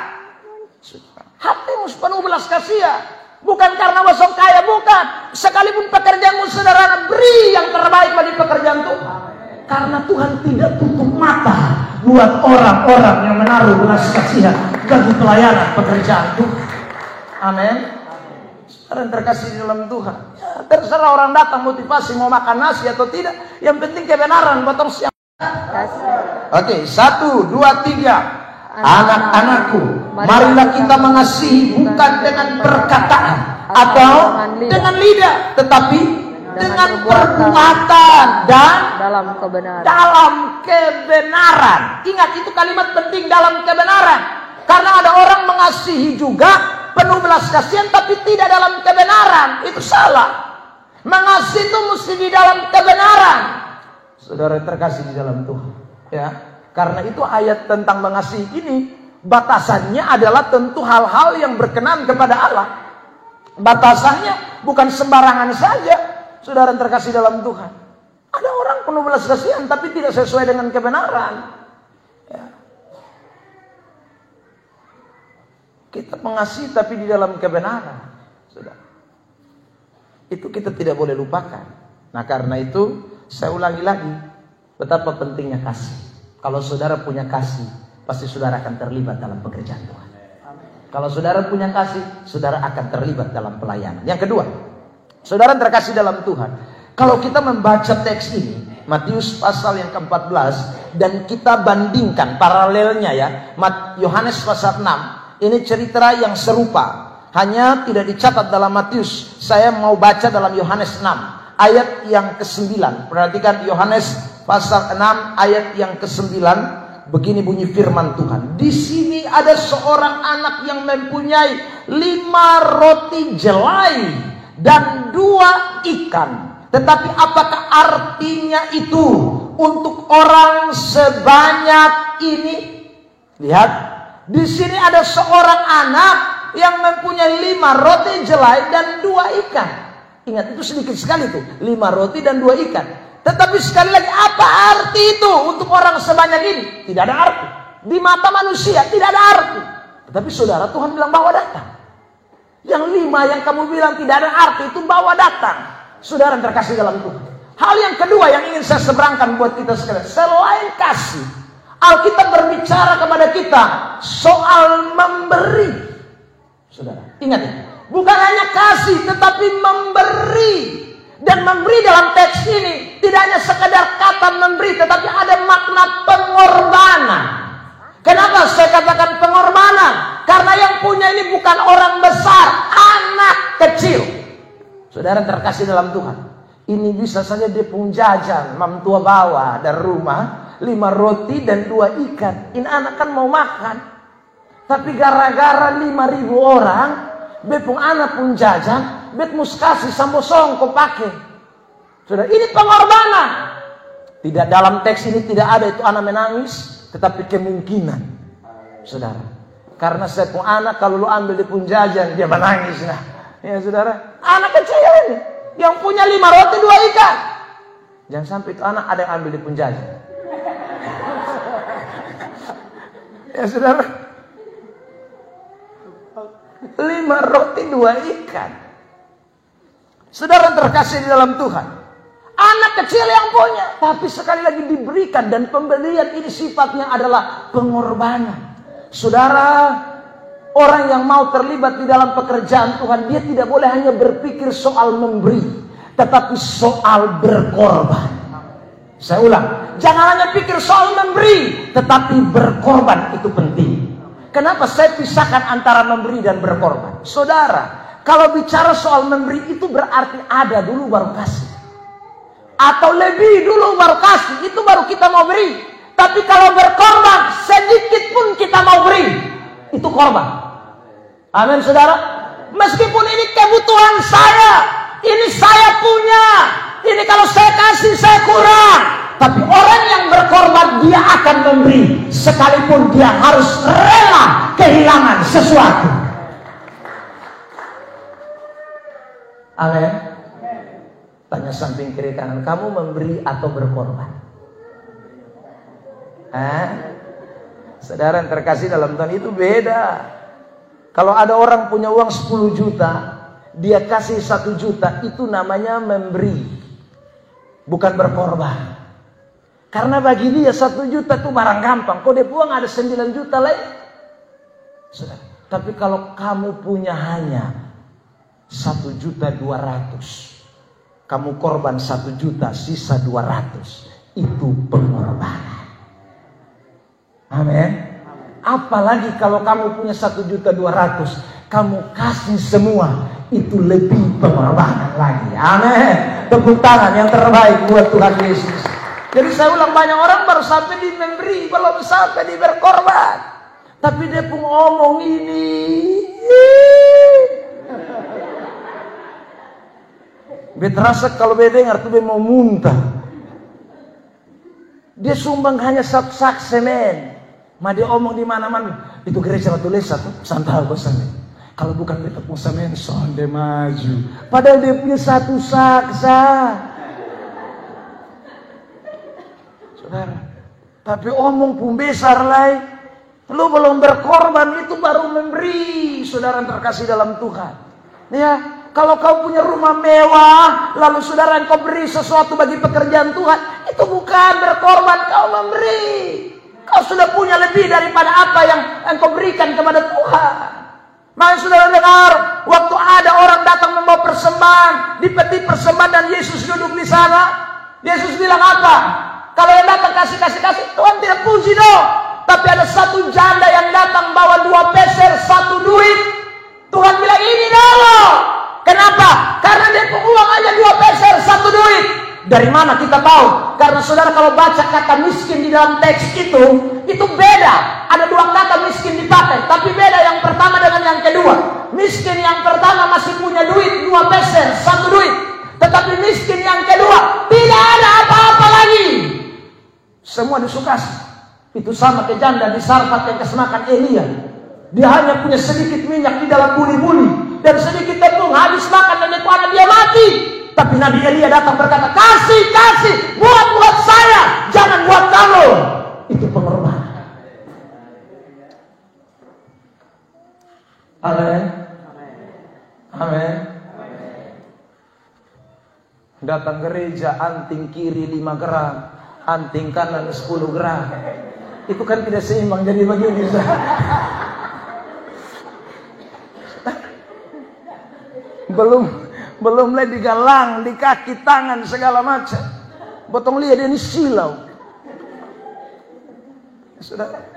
Hatimu penuh belas kasihan. Bukan karena wasong kaya, bukan. Sekalipun pekerjaanmu saudara, beri yang terbaik bagi pekerjaan Tuhan. Karena Tuhan tidak tutup mata buat orang-orang yang menaruh belas kasihan bagi pelayanan pekerjaan Tuhan. Amin. Saudara yang terkasih di dalam Tuhan, ya, terserah orang datang motivasi mau makan nasi atau tidak. Yang penting kebenaran potong siang. Oke, 1, 2, 3. Anak-anakku, marilah kita mengasihi bukan dengan perkataan atau dengan lidah, tetapi dengan perbuatan dan dalam kebenaran. Ingat, itu kalimat penting, dalam kebenaran. Karena ada orang mengasihi juga penuh belas kasihan tapi tidak dalam kebenaran. Itu salah. Mengasihi itu mesti di dalam kebenaran. Saudara terkasih di dalam Tuhan, ya. Karena itu ayat tentang mengasihi ini batasannya adalah tentu hal-hal yang berkenan kepada Allah. Batasannya bukan sembarangan saja. Saudara terkasih dalam Tuhan, ada orang penuh belas kasihan tapi tidak sesuai dengan kebenaran, ya. Kita mengasihi tapi di dalam kebenaran, saudara. Itu kita tidak boleh lupakan. Nah karena itu saya ulangi lagi, betapa pentingnya kasih. Kalau saudara punya kasih, pasti saudara akan terlibat dalam pekerjaan Tuhan. Kalau saudara punya kasih, saudara akan terlibat dalam pelayanan. Yang kedua, saudara terkasih dalam Tuhan, kalau kita membaca teks ini, Matius pasal yang ke-14, dan kita bandingkan paralelnya ya, Yohanes pasal 6, ini cerita yang serupa, hanya tidak dicatat dalam Matius. Saya mau baca dalam Yohanes 6, ayat yang ke-9. Perhatikan Yohanes pasal 6 ayat yang ke-9, begini bunyi firman Tuhan. Di sini ada seorang anak yang mempunyai 5 roti jelai dan 2 ikan. Tetapi apakah artinya itu untuk orang sebanyak ini? Lihat, di sini ada seorang anak yang mempunyai 5 roti jelai dan 2 ikan. Ingat, itu sedikit sekali tuh, 5 roti dan 2 ikan. Tetapi sekali lagi, apa arti itu untuk orang sebanyak ini? Tidak ada arti. Di mata manusia tidak ada arti. Tetapi saudara, Tuhan bilang bawa datang. Yang 5 yang kamu bilang tidak ada arti itu bawa datang. Saudara yang terkasih dalam Tuhan, hal yang kedua yang ingin saya seberangkan buat kita sekalian, selain kasih, Alkitab berbicara kepada kita soal memberi. Saudara, ingat ya, bukan hanya kasih tetapi memberi. Dan memberi dalam teks ini tidak hanya sekedar kata memberi, tetapi ada makna pengorbanan. Kenapa saya katakan pengorbanan? Karena yang punya ini bukan orang besar, anak kecil. Saudara terkasih dalam Tuhan, ini bisa saja dia pun jajan, mam tua bawa dari rumah 5 roti dan 2 ikan. Ini anak kan mau makan, tapi gara-gara 5.000 orang, bepung anak pun jajan, bet mus kasih sambo songko pakai. Saudara, ini pengorbanan. Tidak, dalam teks ini tidak ada itu anak menangis, tetapi kemungkinan. Saudara, karena saya pun anak kalau lu ambil di pun jajan dia menangis. Nah, ya saudara, anak kecil ini yang punya 5 roti 2 ikan. Jangan sampai itu anak ada yang ambil di pun jajan. Ya saudara, 5 roti 2 ikan. Saudara terkasih di dalam Tuhan, anak kecil yang punya, tapi sekali lagi diberikan, dan pemberian ini sifatnya adalah pengorbanan. Saudara, orang yang mau terlibat di dalam pekerjaan Tuhan, dia tidak boleh hanya berpikir soal memberi, tetapi soal berkorban. Saya ulang, jangan hanya pikir soal memberi, tetapi berkorban itu penting. Kenapa saya pisahkan antara memberi dan berkorban? Saudara, kalau bicara soal memberi itu berarti ada dulu baru kasih. Atau lebih dulu baru kasih, itu baru kita mau beri. Tapi kalau berkorban, sedikit pun kita mau beri, itu korban. Amin, saudara. Meskipun ini kebutuhan saya, ini saya punya, ini kalau saya kasih saya kurang. Tapi orang yang berkorban, dia akan memberi, sekalipun dia harus rela kehilangan sesuatu. Amin. Tanya samping kiri kanan, kamu memberi atau berkorban? Saudara yang terkasih dalam Tuhan, itu beda. Kalau ada orang punya uang 10 juta, dia kasih 1 juta, itu namanya memberi, bukan berkorban. Karena bagi dia 1 juta itu barang gampang. Kok dia buang ada 9 juta lagi. Saudara, tapi kalau kamu punya hanya 1.200.000, kamu korban 1 juta, sisa 200, itu pengorbanan. Amin. Apalagi kalau kamu punya 1.200.000, kamu kasih semua, itu lebih pengorbanan lagi. Amin. Tepuk tangan yang terbaik buat Tuhan Yesus. Jadi saya ulang, banyak orang baru sampai di memberi, belum sampai di berkorban. Tapi dia pun ngomong ini. Dia terasa kalau dia dengar tuh dia mau muntah. Dia sumbang hanya 1 sak semen. Dia omong di mana-mana. Itu gereja tulis satu santal bosan. Kalau bukan dia tepung semen, sonde maju. Padahal dia punya 1 sak sah. Saudara, tapi omong pun besar lah. Lu belum berkorban, itu baru memberi. Saudara terkasih dalam Tuhan. Ya, kalau kau punya rumah mewah, lalu saudara kau beri sesuatu bagi pekerjaan Tuhan, itu bukan berkorban, kau memberi. Kau sudah punya lebih daripada apa yang engkau berikan kepada Tuhan. Maka saudara dengar, waktu ada orang datang membawa persembahan di peti persembahan dan Yesus duduk di sana, Yesus bilang apa? Kalau yang datang kasih, Tuhan tidak puji dong. Tapi ada 1 janda yang datang bawa 2 peser, 1 duit. Tuhan bilang ini dulu. Kenapa? Karena dia uang aja 2 peser, 1 duit. Dari mana kita tahu? Karena saudara kalau baca kata miskin di dalam teks itu beda. Ada 2 kata miskin dipakai, tapi beda yang pertama dengan yang kedua. Miskin yang pertama masih punya duit 2 peser, 1 duit. Tetapi miskin yang kedua tidak ada apa-apa lagi. Semua disukas. Itu sama ke janda di Sarfat yang kesemakan Elia. Dia hanya punya sedikit minyak di dalam buli-buli dan sedikit tepung, habis makan dan itu anak dia mati. Tapi Nabi Elia datang berkata, kasih, buat saya, jangan buat kamu. Itu pengorbanan. Amin. Amin. Datang gereja, anting kiri 5 gram, anting kanan 10 gram. Itu kan tidak seimbang, jadi begini. Belum lagi digalang, di kaki, tangan, segala macam. Potong lihat ini silau. Sudah.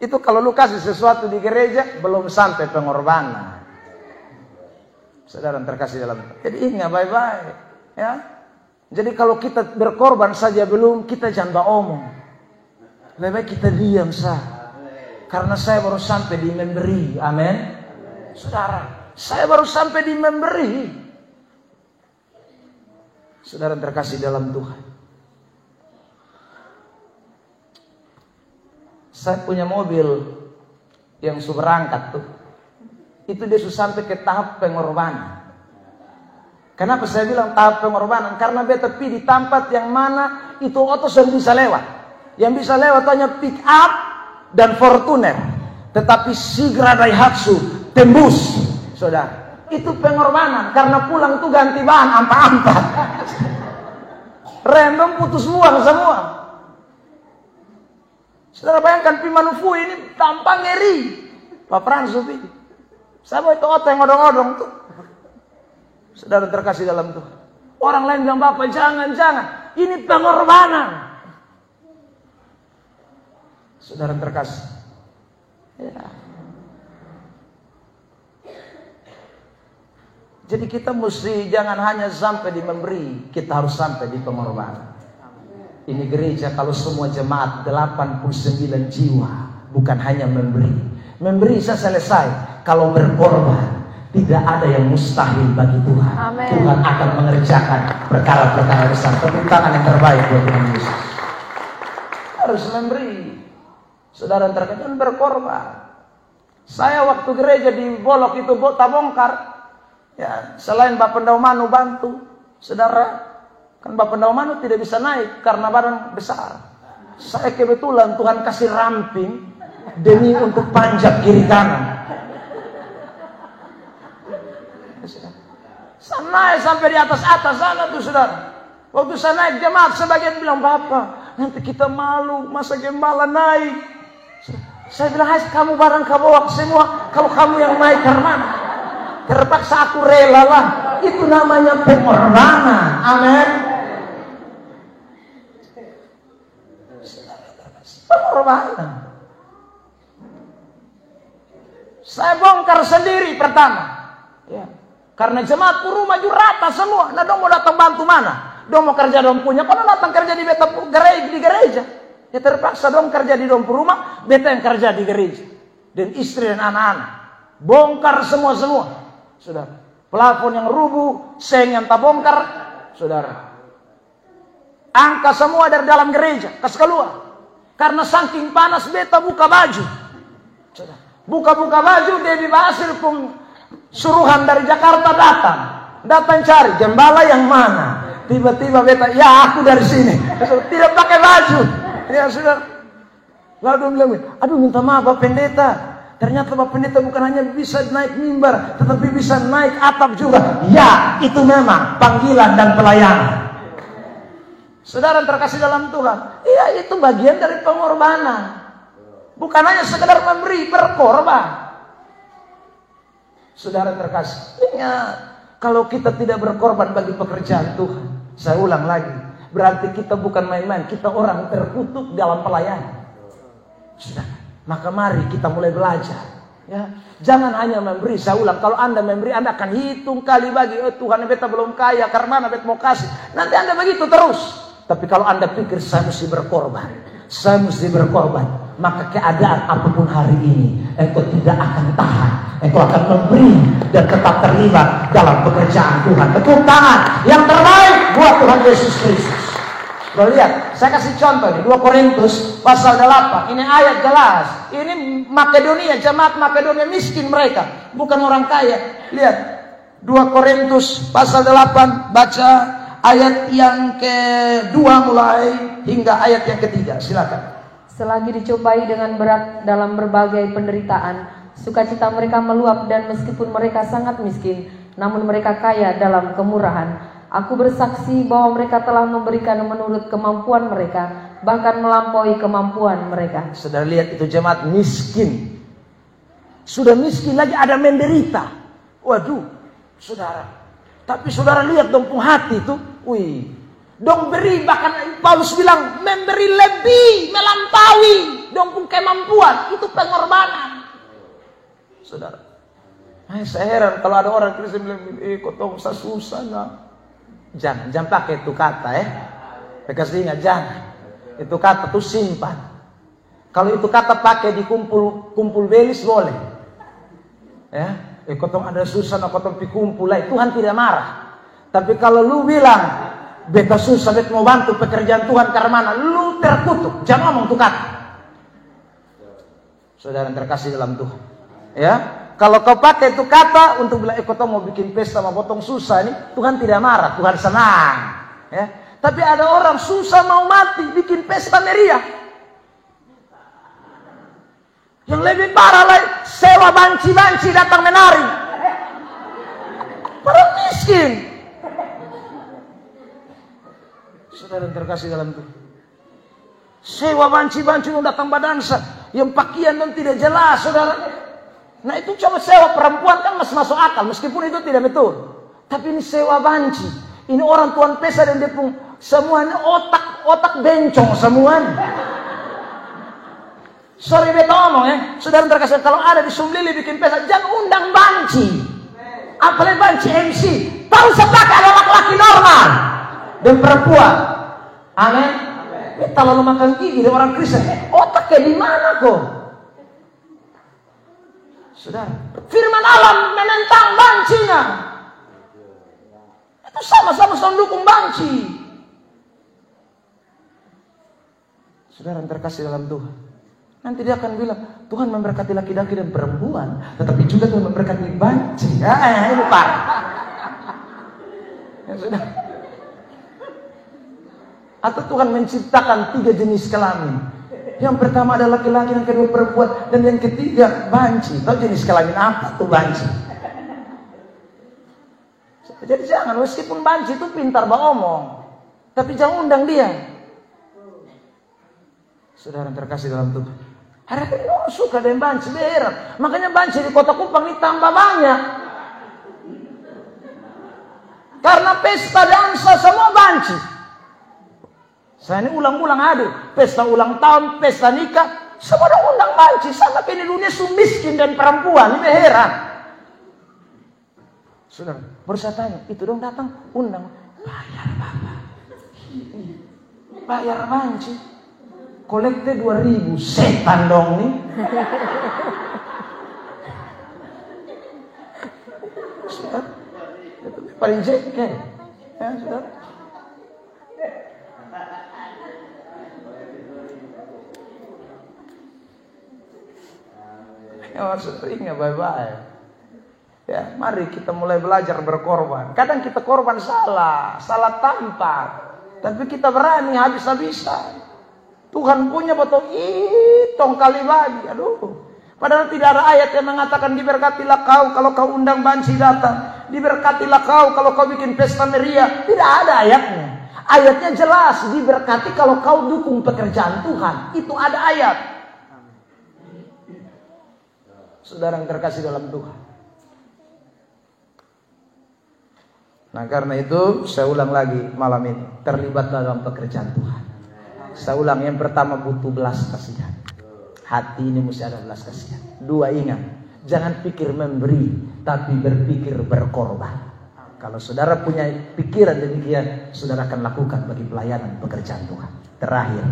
Itu kalau lu kasih sesuatu di gereja, belum sampai pengorbanan. Saudara terkasih dalam. Jadi ingat baik-baik, ya. Jadi kalau kita berkorban saja belum, kita jangan omong. Lebih baik kita diam sah. Karena saya baru sampai di memberi. Amin. Saudara, saya baru sampai di memberi. Saudara terkasih dalam Tuhan. Saya punya mobil yang sudah berangkat tuh. Itu dia sudah sampai ke tahap pengorbanan. Kenapa saya bilang tahap pengorbanan? Karena beta pergi di tempat yang mana itu otos yang bisa lewat. Yang bisa lewat hanya pick up dan Fortuner. Tetapi Sigra Daihatsu tembus, saudara. Itu pengorbanan. Karena pulang tuh ganti bahan ampa-ampa. Random putus buang semua. Saudara bayangkan Pimanufu ini tampang ngeri. Pak Fransu ini. Sama itu oteng odong-odong tuh. Saudara terkasih dalam Tuhan. Orang lain bilang, Bapak jangan. Ini pengorbanan. Saudara terkasih. Ya. Jadi kita mesti jangan hanya sampai di memberi, kita harus sampai di pengorbanan. Ini gereja kalau semua jemaat 89 jiwa, bukan hanya memberi. Memberi bisa selesai, kalau berkorban tidak ada yang mustahil bagi Tuhan.
Amen.
Tuhan akan mengerjakan perkara-perkara besar. Tepuk tangan yang terbaik buat Tuhan Yesus. Harus memberi. Saudara terkadang berkorban. Saya waktu gereja di Bolok itu bongkar. Ya, selain Bapak Daumanu bantu, saudara, kan Bapak Daumanu tidak bisa naik karena badan besar. Saya kebetulan Tuhan kasih ramping demi untuk panjat kiri kanan. Saya naik sampai di atas sana tuh saudara. Waktu saya naik jemaat sebagian bilang, Bapak, nanti kita malu masa gembala naik. Saya bilang, hai kamu barang kamu semua, kalau kamu yang naik karena mana? Terpaksa aku rela lah. Itu namanya pengorbanan. Amin. Pengorbanan. Saya bongkar sendiri pertama. Ya. Karena jemaat puru maju rata semua. Nah dong mau datang bantu mana? Dong mau kerja dong punya. Kalau datang kerja di gereja. Ya terpaksa dong kerja di dong rumah. Beta yang kerja di gereja. Dan istri dan anak-anak. Bongkar semua. Saudara, plafon yang rubuh, seng yang tak bongkar, saudara. Angka semua dari dalam gereja, kasih keluar. Karena saking panas beta buka baju. Saudara, buka baju, Dewi Basir pun suruhan dari Jakarta datang cari gembala yang mana. Tiba-tiba beta, ya aku dari sini. Tidak pakai baju. Ya saudara. Lalu bilang, aduh minta maaf Pak Pendeta. Ternyata Bapak Pendeta bukan hanya bisa naik mimbar, tetapi bisa naik atap juga. Ya, itu memang panggilan dan pelayanan. Saudara terkasih dalam Tuhan, iya itu bagian dari pengorbanan. Bukan hanya sekedar memberi, berkorban. Saudara terkasih, ingat, kalau kita tidak berkorban bagi pekerjaan Tuhan, saya ulang lagi, berarti kita bukan main-main, kita orang terkutuk dalam pelayanan. Saudara. Maka mari kita mulai belajar. Ya, jangan hanya memberi. Saya ulang, kalau Anda memberi, Anda akan hitung kali bagi. Oh Tuhan, beta belum kaya, karena mana beta mau kasih. Nanti Anda begitu terus. Tapi kalau Anda pikir saya mesti berkorban, maka keadaan apapun hari ini, engkau tidak akan tahan. Engkau akan memberi dan tetap terlibat dalam pekerjaan Tuhan. Tepuk tangan yang terbaik buat Tuhan Yesus Kristus. Lo lihat, saya kasih contoh nih, 2 Korintus pasal 8. Ini ayat jelas. Ini Makedonia, jemaat Makedonia miskin mereka, bukan orang kaya. Lihat, 2 Korintus pasal 8, baca ayat yang kedua mulai hingga ayat yang ketiga. Silakan.
Selagi dicobai dengan berat dalam berbagai penderitaan, sukacita mereka meluap dan meskipun mereka sangat miskin, namun mereka kaya dalam kemurahan. Aku bersaksi bahwa mereka telah memberikan menurut kemampuan mereka, bahkan melampaui kemampuan mereka.
Saudara lihat itu jemaat miskin. Sudah miskin lagi ada menderita. Waduh, saudara. Tapi saudara lihat dong hati itu. Wih. Dong beri, bahkan Paulus bilang memberi lebih, melampaui dong pun kemampuan. Itu pengorbanan. Saudara. Saya heran kalau ada orang Kristen bilang, kok tong susah nak. Jangan pakai itu kata Kasih ingat, jangan. Itu kata tuh simpan. Kalau itu kata pakai di kumpul belis boleh. Ya, kotong ada susah nak kotong pikumpul lah, Tuhan tidak marah. Tapi kalau lu bilang beta susah, beta mau bantu pekerjaan Tuhan karena mana, lu terkutuk. Jangan ngomong itu kata. Saudara yang terkasih dalam Tuhan. Ya. Kalau kau pakai itu kata untuk bilang kau mau bikin pesta mau potong susah ini, Tuhan tidak marah, Tuhan senang. Ya. Tapi ada orang susah mau mati bikin pesta meriah. Yang lebih parah lagi, sewa banci-banci datang menari. Padahal miskin. Saudara yang terkasih dalam Tuhan. Sewa banci-banci yang datang badansa, yang pakaian dan tidak jelas, saudara. Nah itu cuma sewa perempuan kan masih masuk akal, meskipun itu tidak betul. Tapi ini sewa banci. Ini orang tuan pesa dan depung semuanya otak bencong semuanya. Sorry beta ngomong ya, saudara terkasih, kalau ada di Sumlili bikin pesta, jangan undang banci. Apalagi banci MC. Tahu sepakat ada laki-laki normal dan perempuan. Amin. Kita lalu makan gigi dari orang Kristen. Otak kayak di mana kok? Saudara, firman Allah menentang bancinya. Itu sama-sama dukung banci. Saudara yang terkasih dalam Tuhan. Nanti dia akan bilang, Tuhan memberkati laki-laki dan perempuan, tetapi juga Tuhan memberkati banci. Ini parah. Ya sudah. Atau Tuhan menciptakan 3 jenis kelamin. Yang pertama adalah laki-laki, yang kedua perempuan, dan yang ketiga banci. Tahu jenis kelamin apa tuh banci? Jadi jangan, meskipun banci itu pintar ngomong, tapi jangan undang dia. Saudara yang terkasih dalam Tuhan, hari ini orang suka dengan banci, berat. Makanya banci di Kota Kupang ini tambah banyak. Karena pesta dansa semua banci. Saya ini ulang-ulang ada pesta ulang tahun, pesta nikah, semua orang undang banci. Sama kayak di dunia miskin dan perempuan, ini heran. Saudara, baru saya tanya, itu dong datang undang, bayar bapak, bayar banci, kolekte 2.000, setan dong nih. Saudara, itu paling jengkel, ya saudara. Ya maksudnya bye-bye. Ya, mari kita mulai belajar berkorban. Kadang kita korban salah tempat. Tapi kita berani habis-habisan. Tuhan punya betul hitung kali bagi. Aduh. Padahal tidak ada ayat yang mengatakan diberkatilah kau kalau kau undang banci datang. Diberkatilah kau kalau kau bikin pesta meriah. Tidak ada ayatnya. Ayatnya jelas, diberkati kalau kau dukung pekerjaan Tuhan. Itu ada ayat. Saudara yang terkasih dalam Tuhan. Nah karena itu saya ulang lagi malam ini, terlibatlah dalam pekerjaan Tuhan. Saya ulang, yang pertama butuh belas kasihan. Hati ini mesti ada belas kasihan. 2, ingat, jangan pikir memberi, tapi berpikir berkorban. Kalau saudara punya pikiran demikian, saudara akan lakukan bagi pelayanan pekerjaan Tuhan. Terakhir,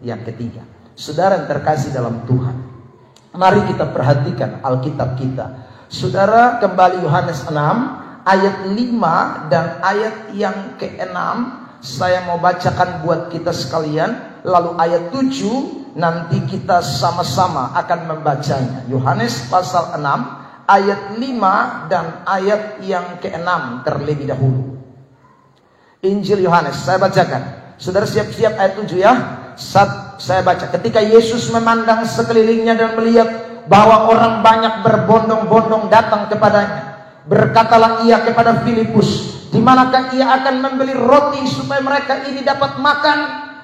yang ketiga, saudara yang terkasih dalam Tuhan, mari kita perhatikan Alkitab kita. Saudara, kembali Yohanes 6 ayat 5 dan ayat yang ke-6 saya mau bacakan buat kita sekalian. Lalu ayat 7 nanti kita sama-sama akan membacanya. Yohanes pasal 6 ayat 5 dan ayat yang ke-6 terlebih dahulu. Injil Yohanes, saya bacakan. Saudara siap-siap ayat 7 ya. Saya baca. Ketika Yesus memandang sekelilingnya dan melihat bahwa orang banyak berbondong-bondong datang kepadanya, berkatalah ia kepada Filipus, di manakah ia akan membeli roti supaya mereka ini dapat makan?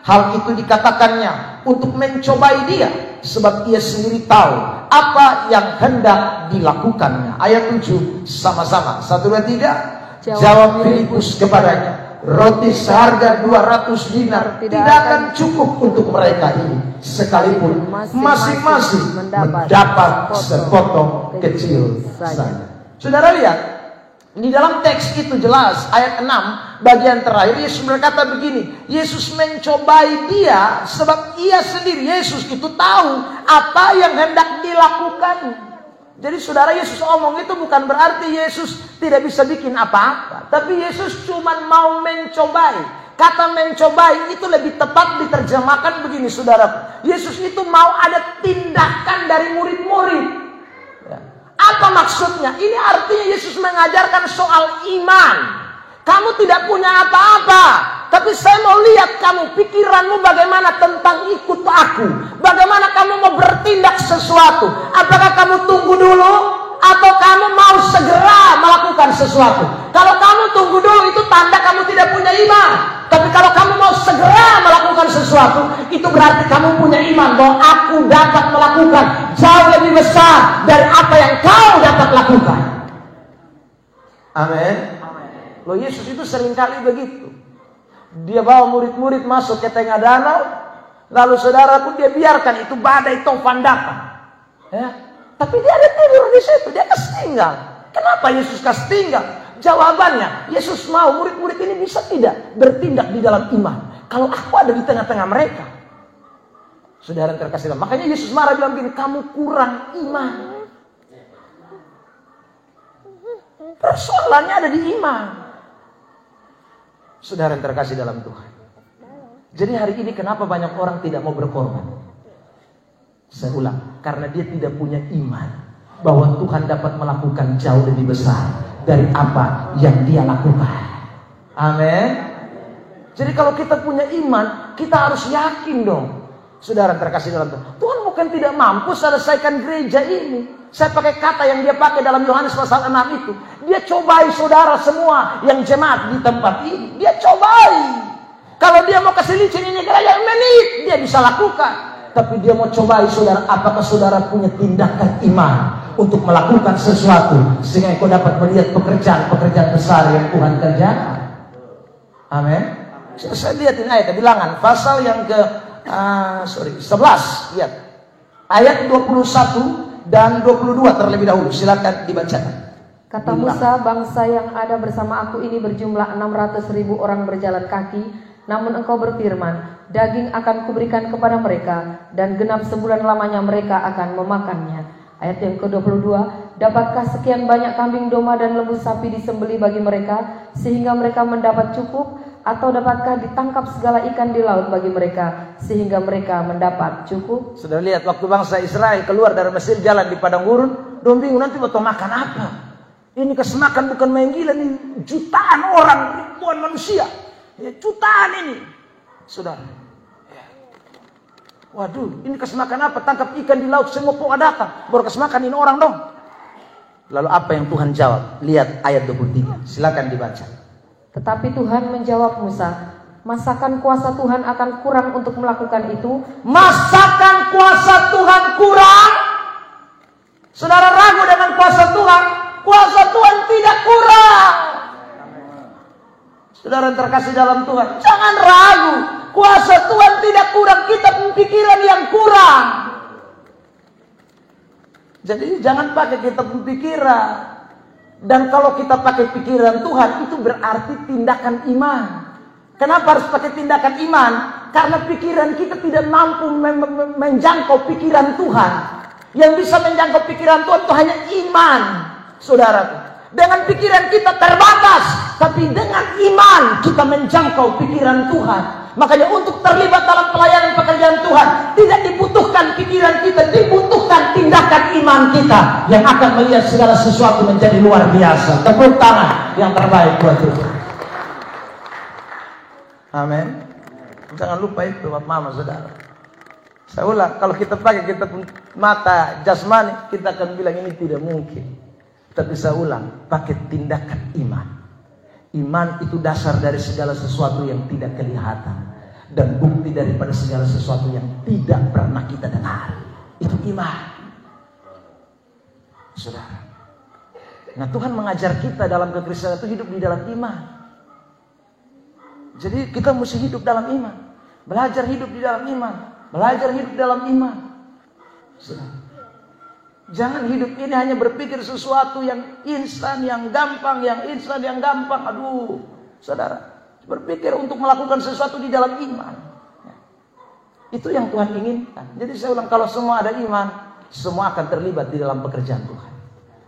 Hal itu dikatakannya untuk mencobai dia, sebab ia sendiri tahu apa yang hendak dilakukannya. Ayat 7 sama-sama. 1, 2, 3. Jawab Filipus kepadanya, roti seharga 200 dinar tidak akan cukup untuk mereka ini, sekalipun masing-masing mendapat sepotong kecil saja. Saudara lihat, di dalam teks itu jelas, ayat 6 bagian terakhir Yesus berkata begini, Yesus mencobai dia sebab ia sendiri, Yesus itu tahu apa yang hendak dilakukan. Jadi saudara, Yesus omong itu bukan berarti Yesus tidak bisa bikin apa-apa, tapi Yesus cuma mau mencobai. Kata mencobai itu lebih tepat diterjemahkan begini saudara, Yesus itu mau ada tindakan dari murid-murid. Apa maksudnya? Ini artinya Yesus mengajarkan soal iman. Kamu tidak punya apa-apa, tapi saya mau lihat kamu, pikiranmu bagaimana tentang ikut aku. Bagaimana kamu mau bertindak sesuatu. Apakah kamu tunggu dulu? atau kamu mau segera melakukan sesuatu? Kalau kamu tunggu dulu, itu tanda kamu tidak punya iman. Tapi kalau kamu mau segera melakukan sesuatu, itu berarti kamu punya iman bahwa aku dapat melakukan jauh lebih besar dari apa yang kau dapat lakukan. Amin. Loh, Yesus itu seringkali begitu. Dia bawa murid-murid masuk ke tengah danau, lalu saudaraku dia biarkan itu badai topan datang. Ya, tapi dia ada tidur di situ, dia kasih tinggal. Kenapa Yesus kasih tinggal? Jawabannya, Yesus mau murid-murid ini bisa tidak bertindak di dalam iman. Kalau aku ada di tengah-tengah mereka. Saudara terkasih, makanya Yesus marah bilang gini, kamu kurang iman. Persoalannya ada di iman. Saudara yang terkasih dalam Tuhan. Jadi hari ini kenapa banyak orang tidak mau berkorban? Saya ulang, karena dia tidak punya iman bahwa Tuhan dapat melakukan jauh lebih besar dari apa yang dia lakukan. Amin. Jadi kalau kita punya iman, kita harus yakin dong. Saudara terkasih dalam Tuhan, Tuhan bukan tidak mampu selesaikan gereja ini. Saya pakai kata yang dia pakai dalam Yohanes pasal 6 itu. Dia cobai saudara semua yang jemaat di tempat ini. Dia cobai. Kalau dia mau kasih licin ini gereja menit, dia bisa lakukan. Tapi dia mau cobai saudara, apakah saudara punya tindakan iman untuk melakukan sesuatu sehingga kau dapat melihat pekerjaan-pekerjaan besar yang Tuhan kerjakan. Amin. Saya lihatin ayat Bilangan pasal yang ke 11, lihat. Ayat 21 dan 22 terlebih dahulu, silakan dibacakan.
Kata Musa, bangsa yang ada bersama aku ini berjumlah 600.000 orang berjalan kaki. Namun engkau berfirman, daging akan kuberikan kepada mereka, dan genap sebulan lamanya mereka akan memakannya. Ayat yang ke-22, dapatkah sekian banyak kambing domba dan lembu sapi disembeli bagi mereka, sehingga mereka mendapat cukup? Atau dapatkah ditangkap segala ikan di laut bagi mereka, sehingga mereka mendapat cukup?
Sudah lihat waktu bangsa Israel keluar dari Mesir jalan di padang gurun, dong bingung nanti mau makan apa? Ini kesemakan bukan main gila nih, jutaan orang, ribuan manusia. Ya, jutaan ini, saudara. Ya. Waduh, ini kesemakan apa? Tangkap ikan di laut, semua pokok datang. Baru kesemakan ini orang dong. Lalu apa yang Tuhan jawab? Lihat ayat 23, silakan dibaca.
Tetapi Tuhan menjawab Musa, masakan kuasa Tuhan akan kurang untuk melakukan itu?
Masakan kuasa Tuhan kurang? Saudara ragu dengan kuasa Tuhan? Kuasa Tuhan tidak kurang. Saudara terkasih dalam Tuhan, jangan ragu. Kuasa Tuhan tidak kurang, kita pemikiran yang kurang. Jadi jangan pakai kita pemikiran. Dan kalau kita pakai pikiran Tuhan, itu berarti tindakan iman. Kenapa harus pakai tindakan iman? Karena pikiran kita tidak mampu menjangkau pikiran Tuhan. Yang bisa menjangkau pikiran Tuhan itu hanya iman, saudaraku. Dengan pikiran kita terbatas, tapi dengan iman kita menjangkau pikiran Tuhan. Makanya untuk terlibat dalam pelayanan pekerjaan Tuhan, tidak dibutuhkan pikiran kita, dibutuhkan tindakan iman kita yang akan melihat segala sesuatu menjadi luar biasa. Tepuk tangan yang terbaik buat Tuhan. Amin. Jangan lupa itu Bapak Mama Saudara. Saya ulang, kalau kita pakai kita mata jasmani, kita akan bilang ini tidak mungkin. Tapi saya ulang, pakai tindakan iman. Iman itu dasar dari segala sesuatu yang tidak kelihatan, dan bukti daripada segala sesuatu yang tidak pernah kita dengar. Itu iman, saudara. Nah, Tuhan mengajar kita dalam kekristenan itu hidup di dalam iman. Jadi kita mesti hidup dalam iman, belajar hidup di dalam iman, belajar hidup dalam iman, saudara. Jangan hidup ini hanya berpikir sesuatu yang instan, yang gampang, yang instan, yang gampang. Aduh, saudara, berpikir untuk melakukan sesuatu di dalam iman. Itu yang Tuhan inginkan. Jadi saya ulang, kalau semua ada iman, semua akan terlibat di dalam pekerjaan Tuhan.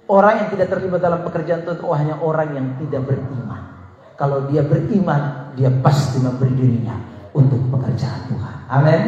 Orang yang tidak terlibat dalam pekerjaan Tuhan, hanya orang yang tidak beriman. Kalau dia beriman, dia pasti memberi dirinya untuk pekerjaan Tuhan. Amin.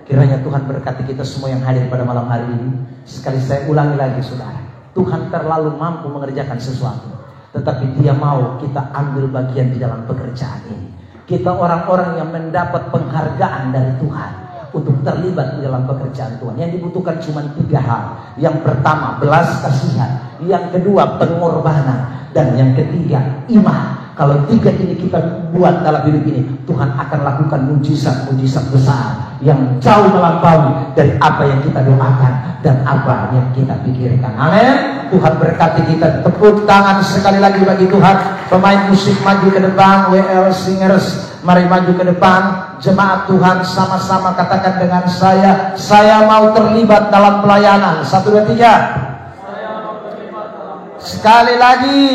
Kiranya Tuhan berkati kita semua yang hadir pada malam hari ini. Sekali saya ulangi lagi saudara, Tuhan terlalu mampu mengerjakan sesuatu, tetapi Dia mau kita ambil bagian di dalam pekerjaan ini. Kita orang-orang yang mendapat penghargaan dari Tuhan, untuk terlibat di dalam pekerjaan Tuhan. Yang dibutuhkan cuma 3 hal. Yang pertama, belas kasihan. Yang kedua, pengorbanan. Dan yang ketiga, iman. Kalau 3 ini kita buat dalam hidup ini, Tuhan akan lakukan mujizat-mujizat besar yang jauh melampaui dari apa yang kita doakan dan apa yang kita pikirkan. Amin. Tuhan berkati kita. Tepuk tangan sekali lagi bagi Tuhan. Pemain musik maju ke depan, WL Singers mari maju ke depan. Jemaat Tuhan sama-sama katakan dengan saya mau terlibat dalam pelayanan. 1, 2, 3. Sekali lagi.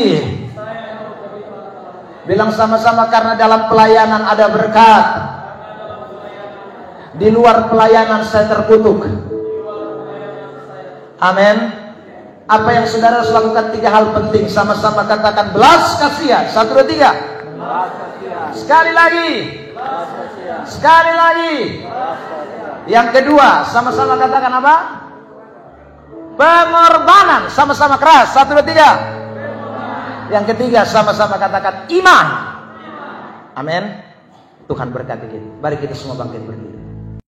Bilang sama-sama, karena dalam pelayanan ada berkat. Di luar pelayanan saya terkutuk. Amin. Apa yang saudara harus lakukan? 3 hal penting. Sama-sama katakan belas kasihan. 1, 2, 3. Sekali lagi. Sekali lagi. Yang kedua, sama-sama katakan apa? Pengorbanan. Sama-sama keras. 1, 2, 3. Yang ketiga, sama-sama katakan iman. Amin. Tuhan berkati kita. Mari kita semua bangkit berdiri.